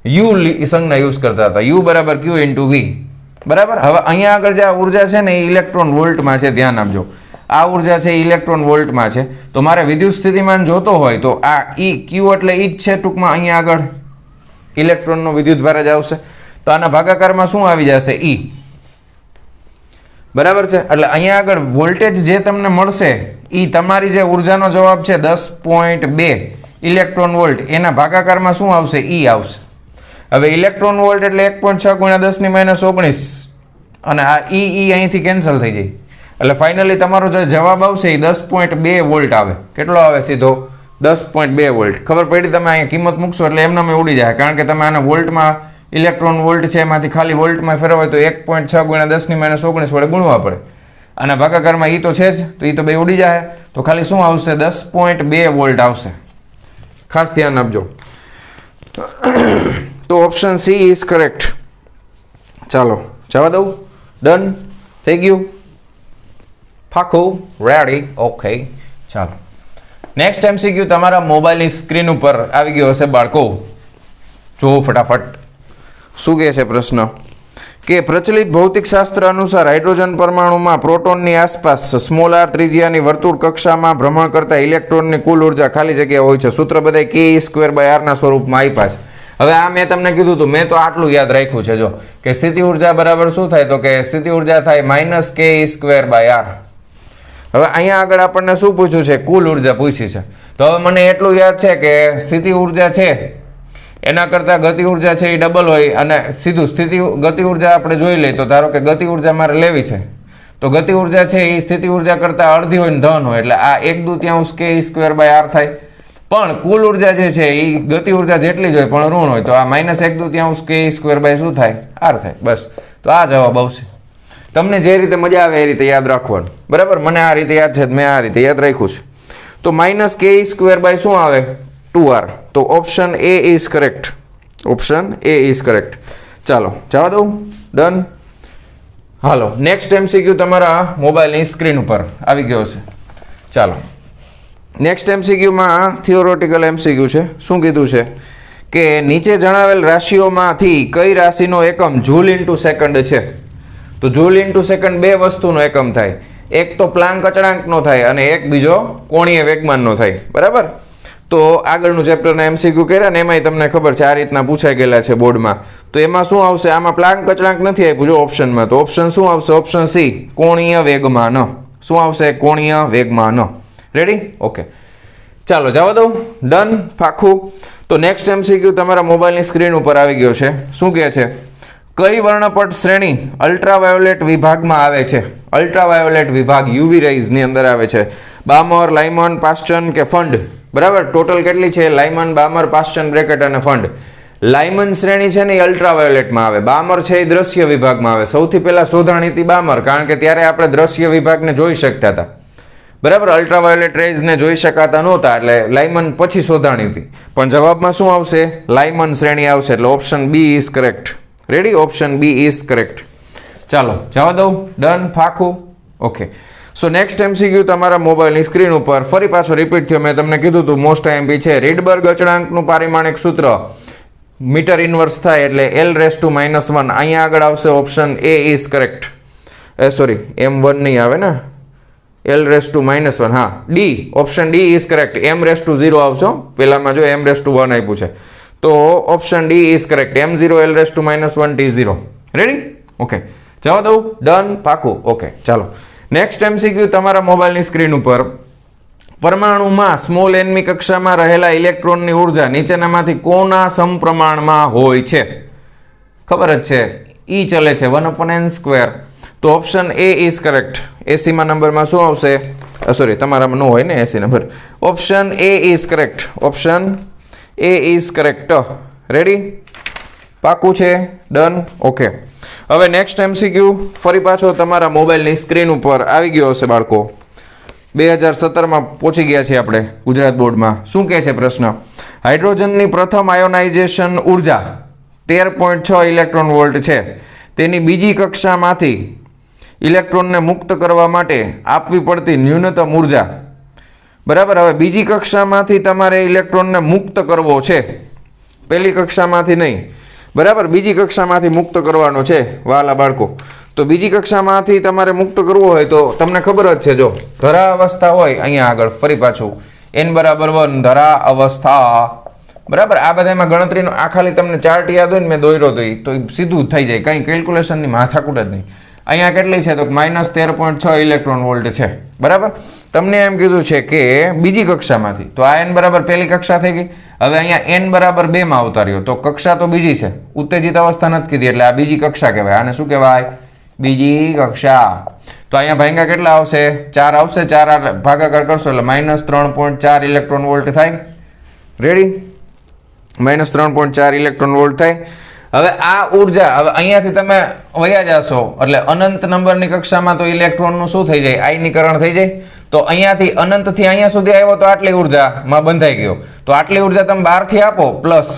U સંજ્ઞા યુઝ કરતા હતા. U બરાબર Q × V. બરાબર. હવે અહીંયા આગળ જે આ ઉર્જા છે ને એ ઇલેક્ટ્રોન વોલ્ટમાં છે. ધ્યાન આપજો, આ ઉર્જા છે ઇલેક્ટ્રોન વોલ્ટમાં છે. તો મારે વિદ્યુત સ્થિતિમાન જોતો હોય તો આ E Q એટલે E જ છે ટૂંકમાં. અહીંયા આગળ ઇલેક્ટ્રોનનો વિદ્યુત ભાર જ આવશે. તો આના ભાગાકારમાં શું આવી જશે? E. બરાબર છે. એટલે અહીંયા આગળ વોલ્ટેજ જે તમને મળશે એ તમારી જે ઉર્જાનો જવાબ છે 10.2 ઇલેક્ટ્રોન વોલ્ટ, એના ભાગાકારમાં શું આવશે? E આવશે. હવે ઇલેક્ટ્રોન વોલ્ટ એટલે 1.6 × 10⁻19 અને આ E અહીંથી કેન્સલ થઈ જાય એટલે ફાઇનલી તમારો જે જવાબ આવશે એ 10.2 વોલ્ટ આવે. કેટલો આવે? સીધો 10.2 વોલ્ટ. ખબર પડી? તમે અહીંયા કિંમત મૂકશો એટલે એમનામ ઉડી જાય, કારણ કે તમે આને વોલ્ટમાં ઇલેક્ટ્રોન વોલ્ટ છે એમાંથી ખાલી વોલ્ટમાં ફેરવાય તો 1.6 × 10⁻19 વડે ગુણવા પડે. અને ભાગાકારમાં ઈ તો છે જ, તો ઈ તો બે ઉડી જાય. તો ખાલી શું આવશે? 10.2 વોલ્ટ આવશે. ખાસ ધ્યાન આપજો. તો ઓપ્શન સી ઇઝ કરેક્ટ. ચાલો જવા દઉં. ડન થઈ ગયું. પાકું રેડી. ઓકે ચાલો નેક્સ્ટ MCQ તમારા મોબાઈલની સ્ક્રીન ઉપર આવી ગયો હશે બાળકો. જો ફટાફટ શું કહે છે પ્રશ્ન કે પ્રચલિત ભૌતિકશાસ્ત્ર અનુસાર હાઇડ્રોજન પરમાણુમાં પ્રોટોનની આસપાસ સ્મોલ r ત્રિજ્યાની વર્તુળ કક્ષામાં ભ્રમણ કરતા ઇલેક્ટ્રોનની કુલ ઉર્જા ખાલી જગ્યા હોય છે. સૂત્ર બધા Ke²/r ના સ્વરૂપમાં આપ્યા છે. હવે આ મેં તમને કીધું હતું, મેં તો આટલું યાદ રાખ્યું છે જો કે સ્થિતિ ઉર્જા બરાબર શું થાય તો કે સ્થિતિ ઉર્જા થાય -Ke²/r. હવે અહીંયા આગળ આપણને શું પૂછ્યું છે? કુલ ઉર્જા પૂછી છે. તો હવે મને એટલું યાદ છે કે સ્થિતિ ઉર્જા છે એના કરતાં ગતિ ઉર્જા છે એ ડબલ હોય અને સીધું ગતિ ઉર્જા આપણે જોઈ લઈએ. તો ધારો કે ગતિ ઉર્જા મારે લેવી છે તો ગતિ ઉર્જા છે એ સ્થિતિ ઉર્જા કરતાં અડધી હોય ને ધન હોય એટલે આ 1/2 Ke²/r થાય. પણ કુલ ઉર્જા જે છે એ ગતિ ઉર્જા જેટલી જ હોય પણ ઋણ હોય તો આ -1/2 Ke² શું થાય? r થાય. બસ તો આ જવાબ આવશે. તમને જે રીતે મજા આવે એ રીતે યાદ રાખવાનું. બરાબર? મને આ રીતે યાદ છે, મેં આ રીતે યાદ રાખ્યું છે. તો -Ke² શું આવે? 2r. તો option A is correct. Option A is correct. ચાલો જવા દઉં. ડન. હાલો નેક્સ્ટ MCQ તમારા મોબાઈલની સ્ક્રીન ઉપર આવી ગયો છે. ચાલો નેક્સ્ટ MCQમાં થિયોરોટિકલ MCQ છે. શું કીધું છે કે નીચે જણાવેલ રાશિઓમાંથી કઈ રાશિનો એકમ જૂલ ઇન્ટુ સેકન્ડ છે? તો જૂલ ઇન્ટુ સેકન્ડ બે વસ્તુનો એકમ થાય. એક તો પ્લાન્ક અચળાંકનો થાય અને એક બીજો કોણીય વેગમાનનો થાય. બરાબર? તો આગળનું ચેપ્ટરના MCQ કર્યા ને એમાંય તમને ખબર છે આ રીતના પૂછાઈ ગયેલા છે બોર્ડમાં. તો એમાં શું આવશે? આમાં પ્લાન્ક અચળાંક નથી આપ્યું જો ઓપ્શનમાં. તો ઓપ્શન શું આવશે? ઓપ્શન સી કોણીય વેગમાન. શું આવશે? કોણીય વેગમાન. રેડી? ઓકે ચાલો જવા દઉં. ડન. પાખું. તો નેક્સ્ટ MCQ તમારા મોબાઈલની સ્ક્રીન ઉપર આવી ગયો છે. શું કહે છે? કઈ વર્ણપટ શ્રેણી અલ્ટ્રાવાયોલેટ વિભાગમાં આવે છે? અલ્ટ્રાવાયોલેટ વિભાગ યુવી રેઝની અંદર આવે છે. બામર, લાઇમન, પાસ્ચન કે ફંડ? બરાબર? ટોટલ કેટલી છે? લાઇમન, બામર, પાસ્ચન, બ્રેકેટ અને ફંડ. લાઇમન શ્રેણી છે ને એ અલ્ટ્રાવાયોલેટમાં આવે. બામર છે એ દ્રશ્ય વિભાગમાં આવે. સૌથી પહેલા શોધાણી હતી બામર, કારણ કે ત્યારે આપણે દ્રશ્ય વિભાગને જોઈ શકતા હતા. બરાબર? અલ્ટ્રાવાયોલેટ રેઝને જોઈ શકાતા નહોતા એટલે લાઇમન પછી શોધાણી હતી. પણ જવાબમાં શું આવશે? લાઇમન શ્રેણી આવશે. એટલે option B is correct. Ready? Option B is correct. ચાલો જવા દઉં. ડન. પાકું. ઓકે સો નેક્સ્ટ MCQ તમારા મોબાઈલની સ્ક્રીન ઉપર ફરી પાછો રિપીટ થયો. મેં તમને કીધું હતું મોસ્ટ IMP છે. રીડબર્ગ અચળાંકનું પારિમાણિક સૂત્ર મીટર ઇન્વર્સ થાય એટલે L⁻⁻1. અહીંયા આગળ આવશે option A is correct. Sorry M1 નહીં આવે ને, L⁻⁻1. હા D. Option D is correct. M⁻0 આવશે. પહેલામાં જો M⁻1 આપ્યું છે તો option D is correct. M0 L⁻⁻1 T0. Ready? Okay જવા દઉં. ડન. પાકું. ઓકે ચાલો નેક્સ્ટ MCQ તમારા મોબાઈલની સ્ક્રીન ઉપર પરમાણુમાં સ્મોલ nમી કક્ષામાં રહેલા ઇલેક્ટ્રોનની ઉર્જા નીચેનામાંથી કોના સમપ્રમાણમાં હોય છે? ખબર જ છે E ચલે છે 1/n². તો ઓપ્શન A ઇઝ કરેક્ટ. એસીમાં નંબરમાં શું આવશે? સોરી તમારામાં ન હોય ને એસી number. Option A is correct. Option A is correct. Ready? પાકું છે. ડન. ઓકે હવે નેક્સ્ટ MCQ ફરી પાછો તમારા મોબાઈલની સ્ક્રીન ઉપર આવી ગયો હશે બાળકો. 2017માં પહોંચી ગયા છીએ આપણે ગુજરાત બોર્ડમાં. શું કહે છે પ્રશ્ન? હાઇડ્રોજનની પ્રથમ આયોનાઇઝેશન ઉર્જા 13.6 ઇલેક્ટ્રોન વોલ્ટ છે. તેની બીજી કક્ષામાંથી ઇલેક્ટ્રોનને મુક્ત કરવા માટે આપવી પડતી ન્યૂનતમ ઉર્જા. બરાબર? હવે બીજી કક્ષામાંથી તમારે ઇલેક્ટ્રોનને મુક્ત કરવો છે, પહેલી કક્ષામાંથી નહીં. બરાબર? બીજી કક્ષામાંથી મુક્ત કરવાનો છે વાલા બાળકો. તો બીજી કક્ષામાંથી તમારે મુક્ત કરવો હોય તો તમને ખબર જ છે જો ધરા અવસ્થા હોય અહીંયા આગળ ફરી પાછું n=1 ધરા અવસ્થા. બરાબર? આ બધામાં ગણતરીનો આ ખાલી તમને ચાર્ટ યાદ હોય ને મેં દોર્યો તો સીધું થઈ જાય, કંઈ કેલ્ક્યુલેશનની માથાકૂટ જ નહીં. અહીંયા કેટલી છે તો -13.6 ઇલેક્ટ્રોન વોલ્ટ છે બરાબર. તમને એમ કીધું છે કે બીજી કક્ષામાંથી, તો આ n બરાબર પહેલી કક્ષા થઈ ગઈ. હવે અહીંયા n બરાબર 2 માં આવતા રહ્યો તો કક્ષા તો બીજી છે, ઉત્તેજિત અવસ્થા નથી કીધી એટલે આ બીજી કક્ષા કહેવાય. આને શું કહેવાય? બીજી કક્ષા. તો અહીંયા ભાંગા કેટલા આવશે? 4 આવશે. 4 ભાગાકાર કરશો એટલે -3.4 ઇલેક્ટ્રોન વોલ્ટ થાય. રેડી? -3.4 ઇલેક્ટ્રોન વોલ્ટ થાય. હવે આ ઉર્જા, હવે અહીંયાથી તમે વયા જશો એટલે અનંત નંબરની કક્ષામાં તો ઇલેક્ટ્રોનનું શું થઈ જાય? આયનીકરણ થઈ જાય. તો અહીંયાથી અનંતથી અહીંયા સુધી આવ્યો તો આટલી ઉર્જામાં બંધાઈ ગયો. તો આટલી ઉર્જા તમે બહારથી આપો પ્લસ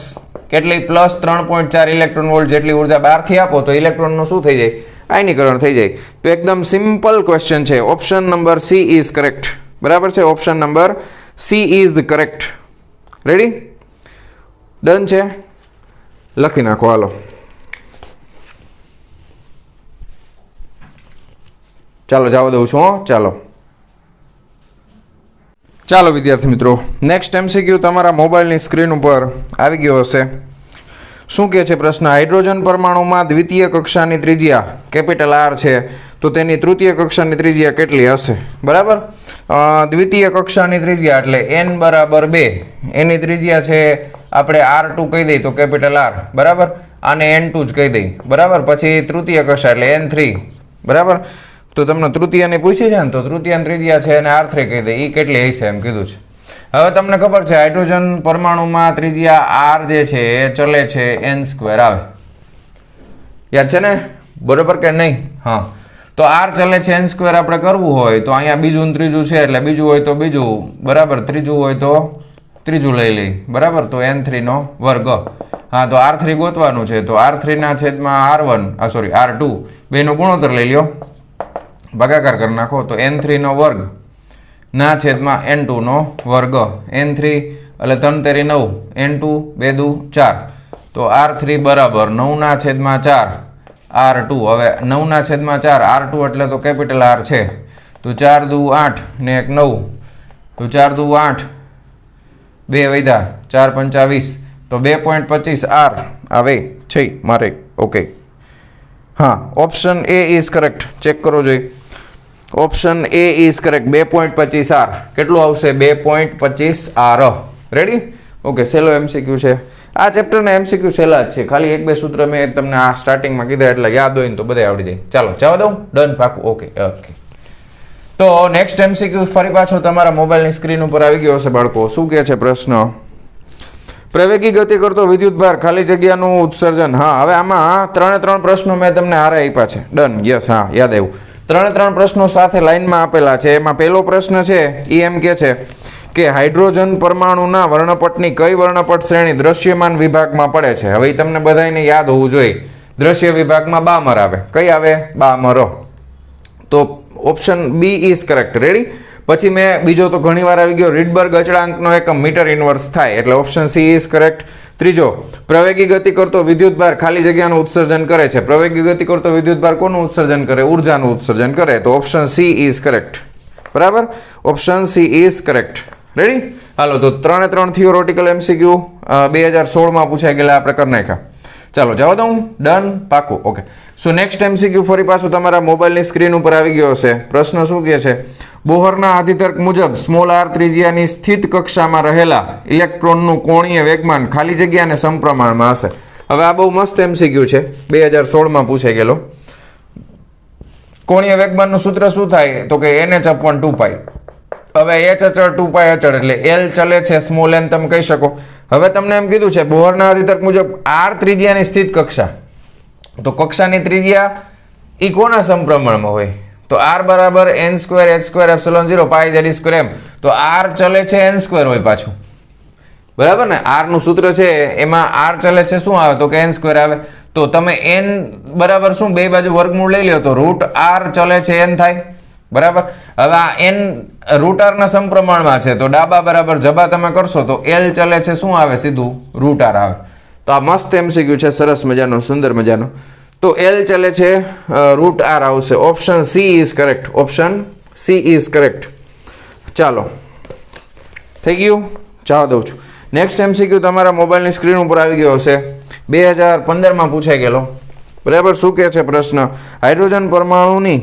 કેટલી? +3.4 ઇલેક્ટ્રોન વોલ્ટ જેટલી ઉર્જા બહારથી આપો તો ઇલેક્ટ્રોનનું શું થઈ જાય? આયનીકરણ થઈ જાય. તો એકદમ સિમ્પલ ક્વેશ્ચન છે. Option number C is correct. બરાબર છે? Option number C is correct. Ready? Done છે? લખી નાખો હાલો. ચાલો જવા દઉં છું. ચાલો વિદ્યાર્થી મિત્રો, નેક્સ્ટ એમસીક્યુ તમારા મોબાઈલની સ્ક્રીન ઉપર આવી ગયો હશે. શું કહે છે પ્રશ્ન? હાઇડ્રોજન પરમાણુમાં દ્વિતીય કક્ષાની ત્રિજ્યા કેપિટલ R છે તો તેની તૃતીય કક્ષાની ત્રિજ્યા કેટલી હશે? બરાબર. દ્વિતીય કક્ષાની ત્રિજ્યા એટલે n બરાબર 2. એની ત્રિજ્યા છે આપણે R2 કહી દઈએ તો કેપિટલ R. બરાબર. આને n2 જ કહી દઈએ. બરાબર. પછી તૃતીય કક્ષા એટલે n3. બરાબર. તો તમને તૃતીયાની પૂછી છે ને તો તૃતીયાની ત્રિજ્યા છે અને R3 કહી દઈએ. એ કેટલી હશે એમ કીધું છે. હવે તમને ખબર છે હાઇડ્રોજન પરમાણુમાં ત્રિજ્યા R જે છે એ ચલે છે n² આવે. યાદ છે ને? બરોબર કે નહીં? હા. તો R ચલે છે n² આપણે કરવું હોય તો અહીંયા બીજું ને ત્રીજું છે એટલે બીજું હોય તો બીજું. બરાબર. ત્રીજું હોય તો ત્રીજું લઈ લઈ. બરાબર. તો n3 નો વર્ગ. હા. તો R3 ગોતવાનું છે તો R3 ના છેદમાં R1 R2 બેનો ગુણોત્તર લઈ લ્યો, ભાગાકાર કરી નાખો તો n3 નો વર્ગ ના છેદમાં n2 નો વર્ગ. n3 એટલે 3 તેરી 9, n2 2 દુ 4 તો R3 બરાબર 9 ના છેદમાં 4 R2. હવે 9 ના છેદમાં 4 R2 એટલે તો કેપિટલ R છે તો 4 દુ 8 ને 1 9 તો 4 દુ 8 2 વધ્યા 4 પંચા 20 તો 2.25 R આવે છે મારે. ઓકે. હા. Option A is correct. Check કરો જોઈએ. Option A is correct. 2.25 R કેટલું આવશે? 2.25 R. રેડી? ઓકે. સહેલો એમસીક્યુ છે. આ ચેપ્ટરના એમસીક્યુ સહેલા જ છે. ખાલી 1-2 સૂત્ર મેં તમને આ સ્ટાર્ટિંગમાં કીધા એટલે યાદ હોય ને તો બધા આવડી જાય. ચાલો જવા દઉં. ડન પાકું. ઓકે. તો નેક્સ્ટ એમસીક્યુ ફરી પાછો તમારા મોબાઈલની સ્ક્રીન ઉપર આવી ગયો હશે બાળકો. શું કહે છે પ્રશ્ન? પ્રવેગી ગતિ કરતો વિદ્યુતભાર ખાલી જગ્યાનું ઉત્સર્જન. હા. હવે આમાં 3 પ્રશ્નો મેં તમને હારે આપ્યા છે. ડન. યસ. હા યાદ આવ્યું. 3 પ્રશ્નો સાથે લાઈનમાં આપેલા છે. એમાં પહેલો પ્રશ્ન છે એ એમ કે છે કે હાઇડ્રોજન પરમાણુના વર્ણપટની કઈ વર્ણપટ શ્રેણી દ્રશ્યમાન વિભાગમાં પડે છે? હવે તમને બધાને યાદ હોવું જોઈએ. દ્રશ્ય વિભાગમાં બામર આવે. કઈ આવે? બામર. તો option B is correct. Ready? પછી મેં બીજો તો ઘણી વાર આવી ગયો રીડબર્ગ અચળાંકનો એકમ મીટર ઇનવર્સ થાય એટલે ઓપ્શન સી ઇઝ કરેક્ટ. ત્રીજો, પ્રવેગી ગતિ કરતો વિદ્યુતભાર ખાલી જગ્યાનું ઉત્સર્જન કરે છે. પ્રવેગી ગતિ કરતો વિદ્યુતભાર કોનું ઉત્સર્જન કરે? ઉર્જાનું ઉત્સર્જન કરે. તો ઓપ્શન સી ઇઝ કરેક્ટ. બરાબર. Option C is correct. Ready? હાલો તો 3 થિયોરોટિકલ એમસીક્યુ 2016માં પૂછાઈ ગયેલા આપણે કરી નાખ્યા. ચાલો જવા દઉં. ડન પાકું. ઓકે. સો નેક્સ્ટ એમસીક્યુ ફરી પાછું તમારા મોબાઈલની સ્ક્રીન ઉપર આવી ગયો હશે. પ્રશ્ન શું કહે છે? બોહરના આધિતર્ક મુજબ સ્મોલ r ત્રિજ્યાની સ્થિત કક્ષામાં રહેલા ઇલેક્ટ્રોનનું કોણીય વેગમાન ખાલી જગ્યાને સમપ્રમાણમાં હશે. હવે આ બહુ મસ્ત એમસીક્યુ છે. 2016માં પૂછાઈ ગયેલો. કોણીય વેગમાનનું સૂત્ર શું થાય? તો કે nh/2π. હવે h અચળ 2π અચળ એટલે l ચલે છે સ્મોલ n તમે કહી શકો. હવે તમને એમ કીધું છે બોહરના આધિતર્ક મુજબ r ત્રિજ્યાની સ્થિત કક્ષા. તો કક્ષાની ત્રિજ્યા એ કોના સમપ્રમાણમાં હોય? તો r બરાબર n² h² ε0 π z² એમ. તો r ચલે છે n² હોય પાછું. બરાબર ને? r નું સૂત્ર છે એમાં r ચલે છે શું આવે? તો કે n² આવે. તો તમે n બરાબર શું બે બાજુ વર્ગમૂળ લઈ લો તો √r ચલે છે n થાય. બરાબર. હવે આ n √r ના સમપ્રમાણમાં છે તો ડાબા બરાબર જબા તમે કરશો તો l ચલે છે શું આવે? સીધું √r આવે. તો આ મસ્ત એમસીક્યુ છે. સરસ મજાનો, સુંદર મજાનો. તો l ચલે છે √r આવશે. Option C is correct. Option C is correct. ચાલો થઈ ગયું. જવા દઉં છું. નેક્સ્ટ એમસીક્યુ તમારા મોબાઈલની સ્ક્રીન ઉપર આવી ગયો હશે. 2015માં પૂછાઈ ગયેલો. બરાબર. શું કહે છે પ્રશ્ન? હાઇડ્રોજન પરમાણુની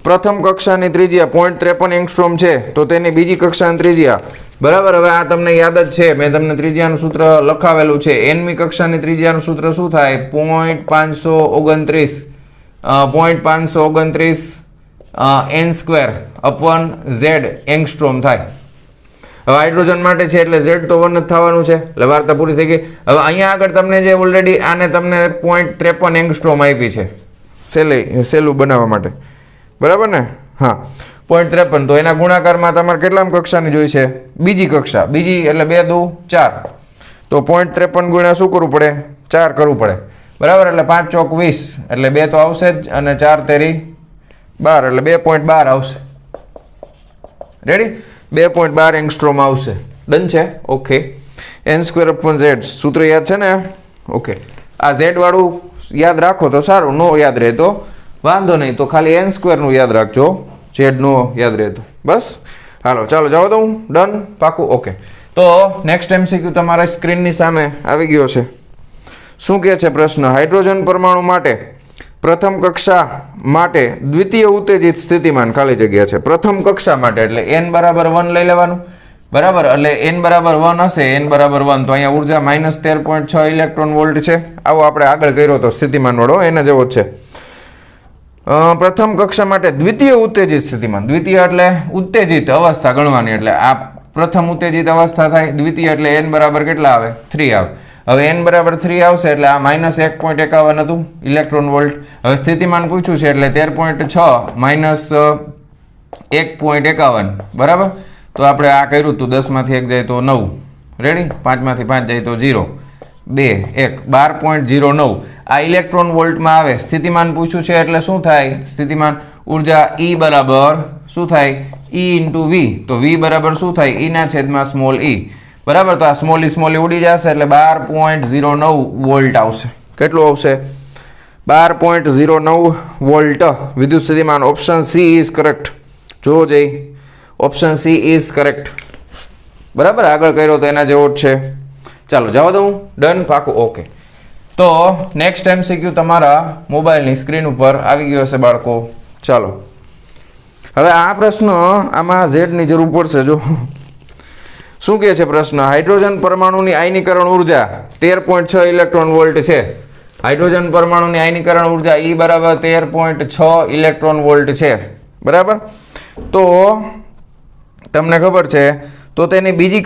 પ્રથમ કક્ષાની ત્રિજ્યા 0.53 એંગસ્ટ્રોમ છે તો તેની બીજી કક્ષાની ત્રિજ્યા, બરાબર. હવે આ તમને યાદ જ છે, મેં તમને ત્રિજ્યાનું સૂત્ર લખાવેલું છે. nમી કક્ષાની ત્રિજ્યાનું સૂત્ર શું થાય? 0.529 n square upon z angstrom થાય. હવે હાઇડ્રોજન માટે છે એટલે z તો 1 જ થવાનું છે, એટલે વાર્તા પૂરી થઈ ગઈ. હવે અહીંયા આગળ તમને જે ઓલરેડી આને તમને 0.53 એંગસ્ટ્રોમ આપી છે સહેલું બનાવવા માટે, બરાબર ને? હા, 0.53. તો એના ગુણાકારમાં તમારે કેટલામ કક્ષાની જોઈ છે? બીજી કક્ષા. બીજી એટલે 2 દુ 4, તો 0.53 ગુણ્યા શું કરવું પડે? 4 કરવું પડે, બરાબર. એટલે 5 ચોક 20, એટલે 2 તો આવશે જ, અને 4 તેરી 12, એટલે 2.12 આવશે. રેડી? 2.12 એંગસ્ટ્રોમ આવશે. ડન છે? Okay. n square upon z સૂત્ર યાદ છે ને? ઓકે. આ z વાળું યાદ રાખો તો સારું, નો યાદ રહે તો વાંધો નહીં, તો ખાલી n સ્ક્વેરનું યાદ રાખજો, z નો યાદ રહે તો બસ. હાલો, ચાલો જવા દઉં. ડન? પાકું? ઓકે. તો નેક્સ્ટ MCQ તમારા સ્ક્રીનની સામે આવી ગયો છે. શું કહે છે પ્રશ્ન? હાઇડ્રોજન પરમાણુ માટે પ્રથમ કક્ષા માટે દ્વિતીય ઉત્તેજિત સ્થિતિમાન ખાલી જગ્યા છે. પ્રથમ કક્ષા માટે એટલે n બરાબર 1 લઈ લેવાનું, બરાબર. એટલે n બરાબર 1 હશે, n બરાબર 1, તો અહીંયા ઉર્જા -13.6 ઇલેક્ટ્રોન વોલ્ટ છે. આવો આપણે આગળ કર્યો તો સ્થિતિમાન વાળો, એને જેવો જ છે. પ્રથમ કક્ષા માટે દ્વિતીય ઉત્તેજિત સ્થિતિમાન, દ્વિતીય એટલે ઉત્તેજિત અવસ્થા ગણવાની, એટલે આ પ્રથમ ઉત્તેજિત અવસ્થા થાય. દ્વિતીય એટલે n બરાબર કેટલા આવે? 3 આવે. હવે n બરાબર 3 આવશે એટલે આ -1.51 હતું ઇલેક્ટ્રોન વોલ્ટ. હવે સ્થિતિમાન પૂછ્યું છે એટલે 13.6 -1.51, બરાબર. તો આપણે આ કર્યું હતું, 10 માંથી 1 જાય તો 9, રેડી? 5 માંથી 5 જાય તો 0, 2 1 12.09 આ ઇલેક્ટ્રોન વોલ્ટમાં આવે. સ્થિતિમાન પૂછ્યું છે એટલે શું થાય? સ્થિતિમાન ઉર્જા E બરાબર શું થાય? E × V, તો V બરાબર શું થાય? E ના છેદમાં સ્મોલ e, બરાબર. તો આ સ્મોલ e ઉડી જશે એટલે 12.09 વોલ્ટ આવશે. કેટલું આવશે? 12.09 વોલ્ટ વિદ્યુત સ્થિતિમાન. Option C is correct. જોવો જઈ, ઓપ્શન C ઇઝ કરેક્ટ, બરાબર. આગળ કર્યો તો એના જેવો જ છે. ચાલો જવા દઉં. ડન? પાકું? ઓકે. તો નેક્સ્ટ MCQ તમારા મોબાઈલની સ્ક્રીન ઉપર આવી ગયો હશે બાળકો. ચાલો, હવે આ પ્રશ્ન આમાં Z ની જરૂર પડશે. જો શું કહે છે પ્રશ્ન? હાઇડ્રોજન પરમાણુની આયનીકરણ ઉર્જા 13.6 ઇલેક્ટ્રોન વોલ્ટ છે. હાઇડ્રોજન પરમાણુની આયનીકરણ ઉર્જા E બરાબર 13.6 ઇલેક્ટ્રોન વોલ્ટ છે, બરાબર. તો તમને ખબર છે તો તેની બીજી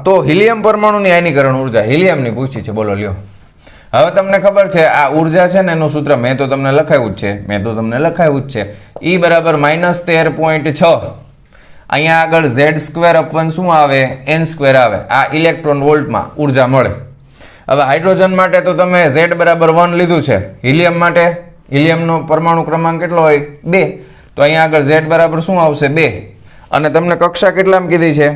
તો હિલિયમ પરમાણુની આયનીકરણ ઉર્જા, હિલિયમની પૂછી છે, બોલો લ્યો. હવે તમને ખબર છે આ ઉર્જા છે ને એનું સૂત્ર મેં તો તમને લખાવ્યું જ છે, E બરાબર -13.6. અહીંયા આગળ z² અપન શું આવે? n² આવે. આ ઇલેક્ટ્રોન વોલ્ટમાં ઉર્જા મળે. હવે હાઇડ્રોજન માટે તો તમે z બરાબર 1 લીધું છે. હિલિયમ માટે, હિલિયમનો પરમાણુ ક્રમાંક કેટલો હોય? 2. તો અહીંયા આગળ z બરાબર શું આવશે? 2. અને તમને કક્ષા કેટલામાં કીધી છે?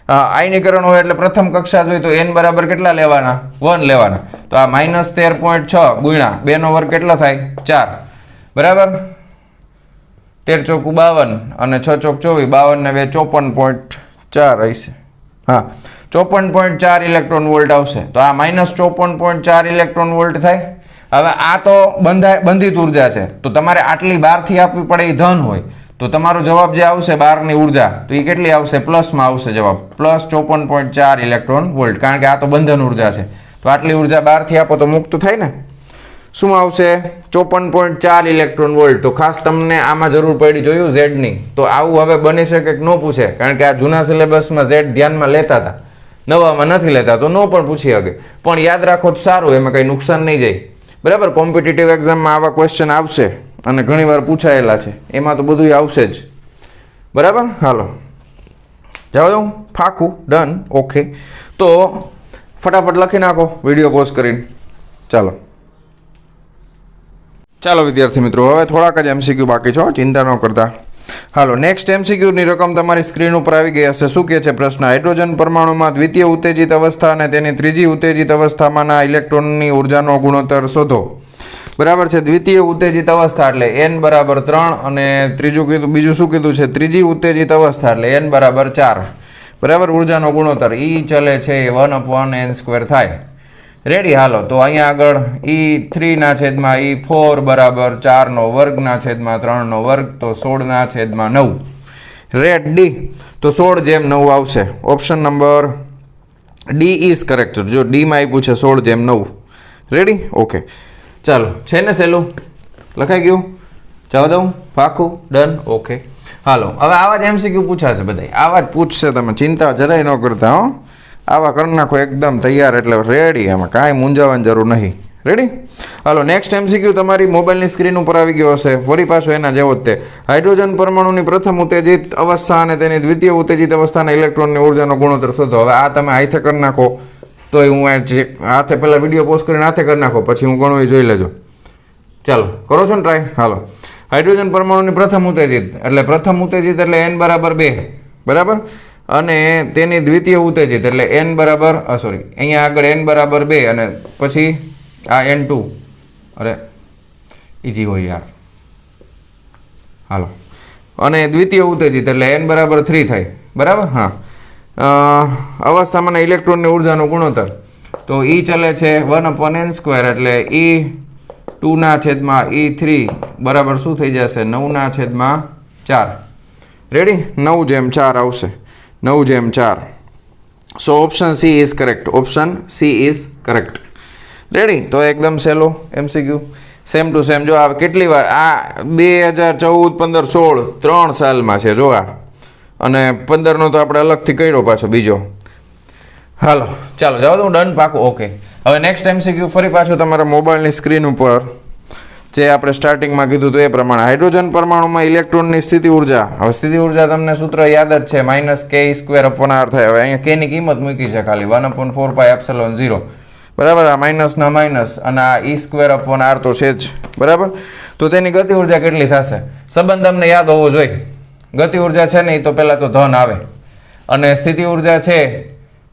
આયનીકરણ હોય એટલે પ્રથમ કક્ષા જોઈએ તો n બરાબર કેટલા લેવાના? 1 લેવાના. તો આ -13.6 ગુણ્યા 2 નો વર્ગ કેટલો થાય? 4, બરાબર. 13 ચોકુ 52 અને 6 ચોક 24, 52 ને 2 54.4 હશે. હા, 54.4 ઇલેક્ટ્રોન વોલ્ટ આવશે. તો આ -54.4 ઇલેક્ટ્રોન વોલ્ટ થાય. હવે આ તો બંધિત ઉર્જા છે, તો તમારે આટલી બહારથી આપવી પડે એ ધન હોય, તો તમારો જવાબ જે આવશે બહારની ઉર્જા તો એ કેટલી આવશે? પ્લસમાં આવશે જવાબ, +54.4 ઇલેક્ટ્રોન વોલ્ટ, કારણ કે આ તો બંધન ઉર્જા છે. તો આટલી ઉર્જા બહારથી આપો તો મુક્ત થાય ને. શું આવશે? 54.4 ઇલેક્ટ્રોન વોલ્ટ. તો ખાસ તમને આમાં જરૂર પડી, જોયું Z ની. તો આવું હવે બની શકે કે ન પૂછે, કારણ કે આ જૂના સિલેબસમાં Z ધ્યાનમાં લેતા હતા, નવામાં નથી લેતા, તો નો પણ પૂછી શકે. પણ યાદ રાખો તો સારું, એમાં કંઈ નુકસાન નહીં જાય, બરાબર. કોમ્પિટિટિવ એક્ઝામમાં આવા ક્વેશ્ચન આવશે અને ઘણીવાર પૂછાયેલા છે, એમાં તો બધું આવશે જ, બરાબર. હાલો જવા દઉં. ફાકું? ડન? ઓકે. તો ફટાફટ લખી નાખો વિડીયો પોઝ કરીને. ચાલો વિદ્યાર્થી મિત્રો, હવે થોડાક જ MCQ બાકી છે, ચિંતા ન કરતા. હાલો, નેક્સ્ટ MCQ ની રકમ તમારી સ્ક્રીન ઉપર આવી ગઈ હશે. શું કહે છે પ્રશ્ન? હાઇડ્રોજન પરમાણુમાં દ્વિતીય ઉત્તેજિત અવસ્થા અને તેની ત્રીજી ઉત્તેજિત અવસ્થામાંના ઇલેક્ટ્રોનની ઉર્જાનો ગુણોત્તર શોધો. બરાબર છે. દ્વિતીય ઉત્તેજિત અવસ્થા એટલે n બરાબર 3 અને બીજું શું કીધું છે? ત્રીજી ઉત્તેજિત અવસ્થા એટલે n બરાબર 4, બરાબર. ઉર્જાનો ગુણોત્તર E ચલે છે 1/n² થાય. રેડી? હાલો, તો અહીંયા આગળ E3/E4 બરાબર 4/2/3/3 તો 16/9. રેડી? તો 16/9 આવશે. Option number D is correct. જો ડીમાં આપ્યું છે 16/9. રેડી? ઓકે, ચાલો, છે ને સહેલું? લખાઈ ગયું? જવા દઉં? પાકું? ડન? ઓકે, હાલો. હવે આવા જ MCQ પૂછાશે બધા, આવા જ પૂછશે, તમે ચિંતા જરાય ન કરતા હો. આવા કરી નાખો એકદમ તૈયાર, એટલે રેડી, એમાં કાંઈ મૂંઝાવાની જરૂર નહીં. રેડી? હાલો, નેક્સ્ટ MCQ તમારી મોબાઈલની સ્ક્રીન ઉપર આવી ગયો હશે. ફરી પાછો એના જેવો જ તે. હાઇડ્રોજન પરમાણુની પ્રથમ ઉત્તેજિત અવસ્થા અને તેની દ્વિતીય ઉત્તેજિત અવસ્થાના ઇલેક્ટ્રોનની ઉર્જાનો ગુણોત્તર શોધો. હવે આ તમે હાથે કરી નાખો તો હું હાથે પહેલાં વિડીયો પોસ્ટ કરીને હાથે કરી નાખો, પછી હું ગણું એ જોઈ લેજો. ચાલો, કરો છો ને ટ્રાય? હાલો, હાઇડ્રોજન પરમાણુની પ્રથમ ઉત્તેજિત એટલે n બરાબર 2, બરાબર, અને તેની દ્વિતીય ઉત્તેજિત એટલે અહીંયા આગળ n બરાબર 2 અને પછી આ n2. અરે ઈજી હોય યાર. હાલો, અને દ્વિતીય ઉત્તેજિત એટલે n બરાબર 3 થાય, બરાબર? હા, અવસ્થામાંના ઇલેક્ટ્રોનની ઉર્જાનો ગુણોત્તર તો E ચાલે છે 1/n² એટલે E2/E3 બરાબર શું થઈ જશે? 9/4. રેડી? 9/4 આવશે. 9/4. So option C is correct. Option C is correct. Ready? તો એકદમ સહેલો MCQ, સેમ ટુ સેમ. જો આ કેટલી વાર, આ 2014, 15, 16 3 સાલમાં છે જો આ, અને 15નો તો આપણે અલગથી કર્યો પાછો બીજો. હાલો, ચાલો, જવા દઉં? ડન? પાકું? ઓકે. હવે નેક્સ્ટ MCQ ફરી પાછું તમારા મોબાઈલની સ્ક્રીન ઉપર, જે આપણે સ્ટાર્ટિંગમાં કીધું હતું એ પ્રમાણે. હાઇડ્રોજન પરમાણુમાં ઇલેક્ટ્રોનની સ્થિતિ ઉર્જા. હવે સ્થિતિ ઉર્જા તમને સૂત્ર યાદ જ છે, -k²/r થાય. હવે અહીંયા k ની કિંમત મૂકી છે ખાલી 1/4πε0, બરાબર? આ માઇનસના માઇનસ અને આ E²/r તો છે જ, બરાબર? તો તેની ગતિ ઉર્જા કેટલી થશે? સંબંધ તમને યાદ હોવો જોઈએ. ગતિ ઉર્જા છે ને એ તો પહેલાં તો ધન આવે, અને સ્થિતિ ઉર્જા છે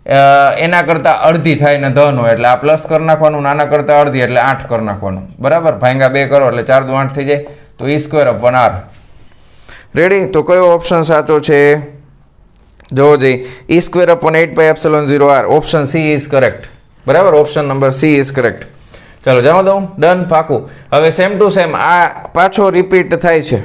એના કરતાં અડધી થાય ને ધન હોય એટલે આ પ્લસ કરી નાખવાનું, નાના કરતાં અડધી એટલે 8 કરી નાખવાનું, બરાબર? ભાંગા 2 કરો એટલે 4 દુ 8 થઈ જાય, તો E²/r. રેડી? તો કયો ઓપ્શન સાચો છે? જોવો જઈએ. E²/8πε0r. Option C is correct, બરાબર? Option number C is correct. ચાલો, જવા દઉં? ડન? પાકું. હવે સેમ ટુ સેમ આ પાછો રિપીટ થાય છે,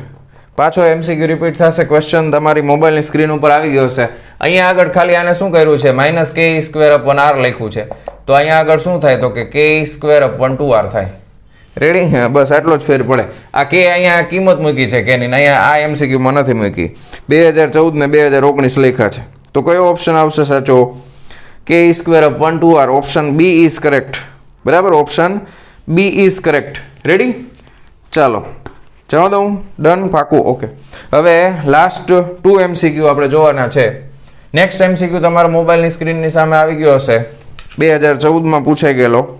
પાછો MCQ રિપીટ થશે. ક્વેશ્ચન તમારી મોબાઈલની સ્ક્રીન ઉપર આવી ગયો છે. અહીંયા આગળ ખાલી આને શું કર્યું છે? -k²/r લખ્યું છે. તો અહીંયા આગળ શું થાય? તો કે k²/2r થાય. રેડી? બસ આટલો જ ફેર પડે. આ k અહીંયા કિંમત મૂકી છે કે નહીં, અહીંયા આ MCQમાં નથી મૂકી. 2014 ને 2019 લખ્યા છે. તો કયો ઓપ્શન આવશે સાચો? k²/2r. Option B is correct, બરાબર? Option B is correct. Ready? ચાલો, જવા દઉં? ડન? પાકું? ઓકે. હવે લાસ્ટ 2 MCQ આપણે જોવાના છે. નેક્સ્ટ MCQ તમારા મોબાઈલની સ્ક્રીનની સામે આવી ગયો હશે. 2014માં પૂછાઈ ગયેલો,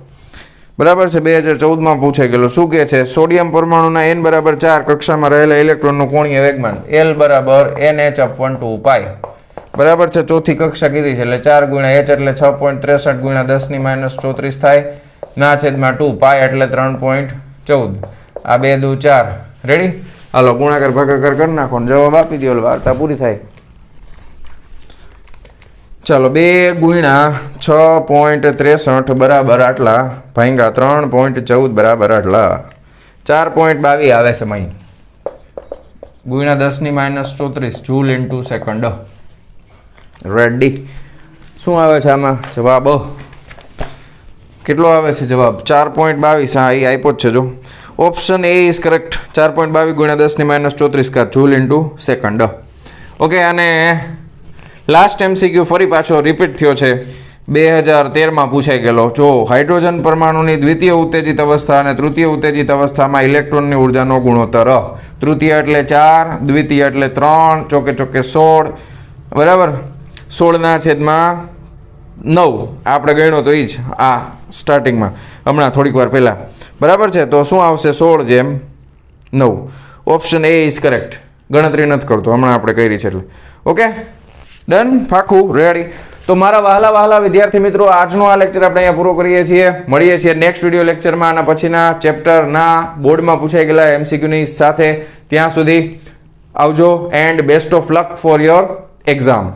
બરાબર છે? 2014માં પૂછાઈ ગયેલો. શું કહે છે? સોડિયમ પરમાણુના n બરાબર 4 કક્ષામાં રહેલા ઇલેક્ટ્રોનનું કોણીય વેગમાન L બરાબર nh/2π, બરાબર છે? ચોથી કક્ષા કીધી છે એટલે 4 × h એટલે 6.63 × 10⁻34 થાય, ના છેદમાં 2, π એટલે 3.14. આ 2 દુ 4. રેડી? હાલો, ગુણાકાર ભાગાકાર કરી નાખો ને જવાબ આપી દો, વાર્તા પૂરી થાય. ચાલો, 2 × 6.63 બરાબર આટલા, ભાંગા 3.14 બરાબર આટલા, 4.22 આવે છે મહી, ગુણ્યા 10⁻34 જૂલ ઇન્ટુ સેકન્ડ. રેડી? શું આવે છે આમાં જવાબ? કેટલો આવે છે જવાબ? 4.22. હા, એ આપ્યો જ છે જો. Option A is correct. 4.22 × 10⁻34 joule into second. Okay. અને લાસ્ટ MCQ ફરી પાછો રિપીટ થયો છે. 2013માં પૂછાઈ ગયેલો. જો હાઇડ્રોજન પરમાણુની દ્વિતીય ઉત્તેજિત અવસ્થા અને તૃતીય ઉત્તેજિત અવસ્થામાં ઇલેક્ટ્રોનની ઉર્જાનો ગુણોત્તર. તૃતીય એટલે 4, દ્વિતીય એટલે 3, ચોકે ચોકે 16, બરાબર? 16/9 આપણે ગણ્યો તો એ જ આ સ્ટાર્ટિંગમાં હમણાં થોડીક વાર પહેલાં, બરાબર છે? તો શું આવશે? 16/9. Option A is correct. ગણતરી નથી કરતો, હમણાં આપણે કરી છે એટલે. Okay, done? પાકું? રેડી? તો મારા વહાલા વિદ્યાર્થી મિત્રો, આજનો આ લેક્ચર આપણે અહીંયા પૂરો કરીએ છીએ. મળીએ છીએ નેક્સ્ટ વિડીયો લેક્ચરમાં અને પછીના ચેપ્ટરના બોર્ડમાં પૂછાઈ ગયેલા MCQની સાથે. ત્યાં સુધી આવજો and best of luck for your exam.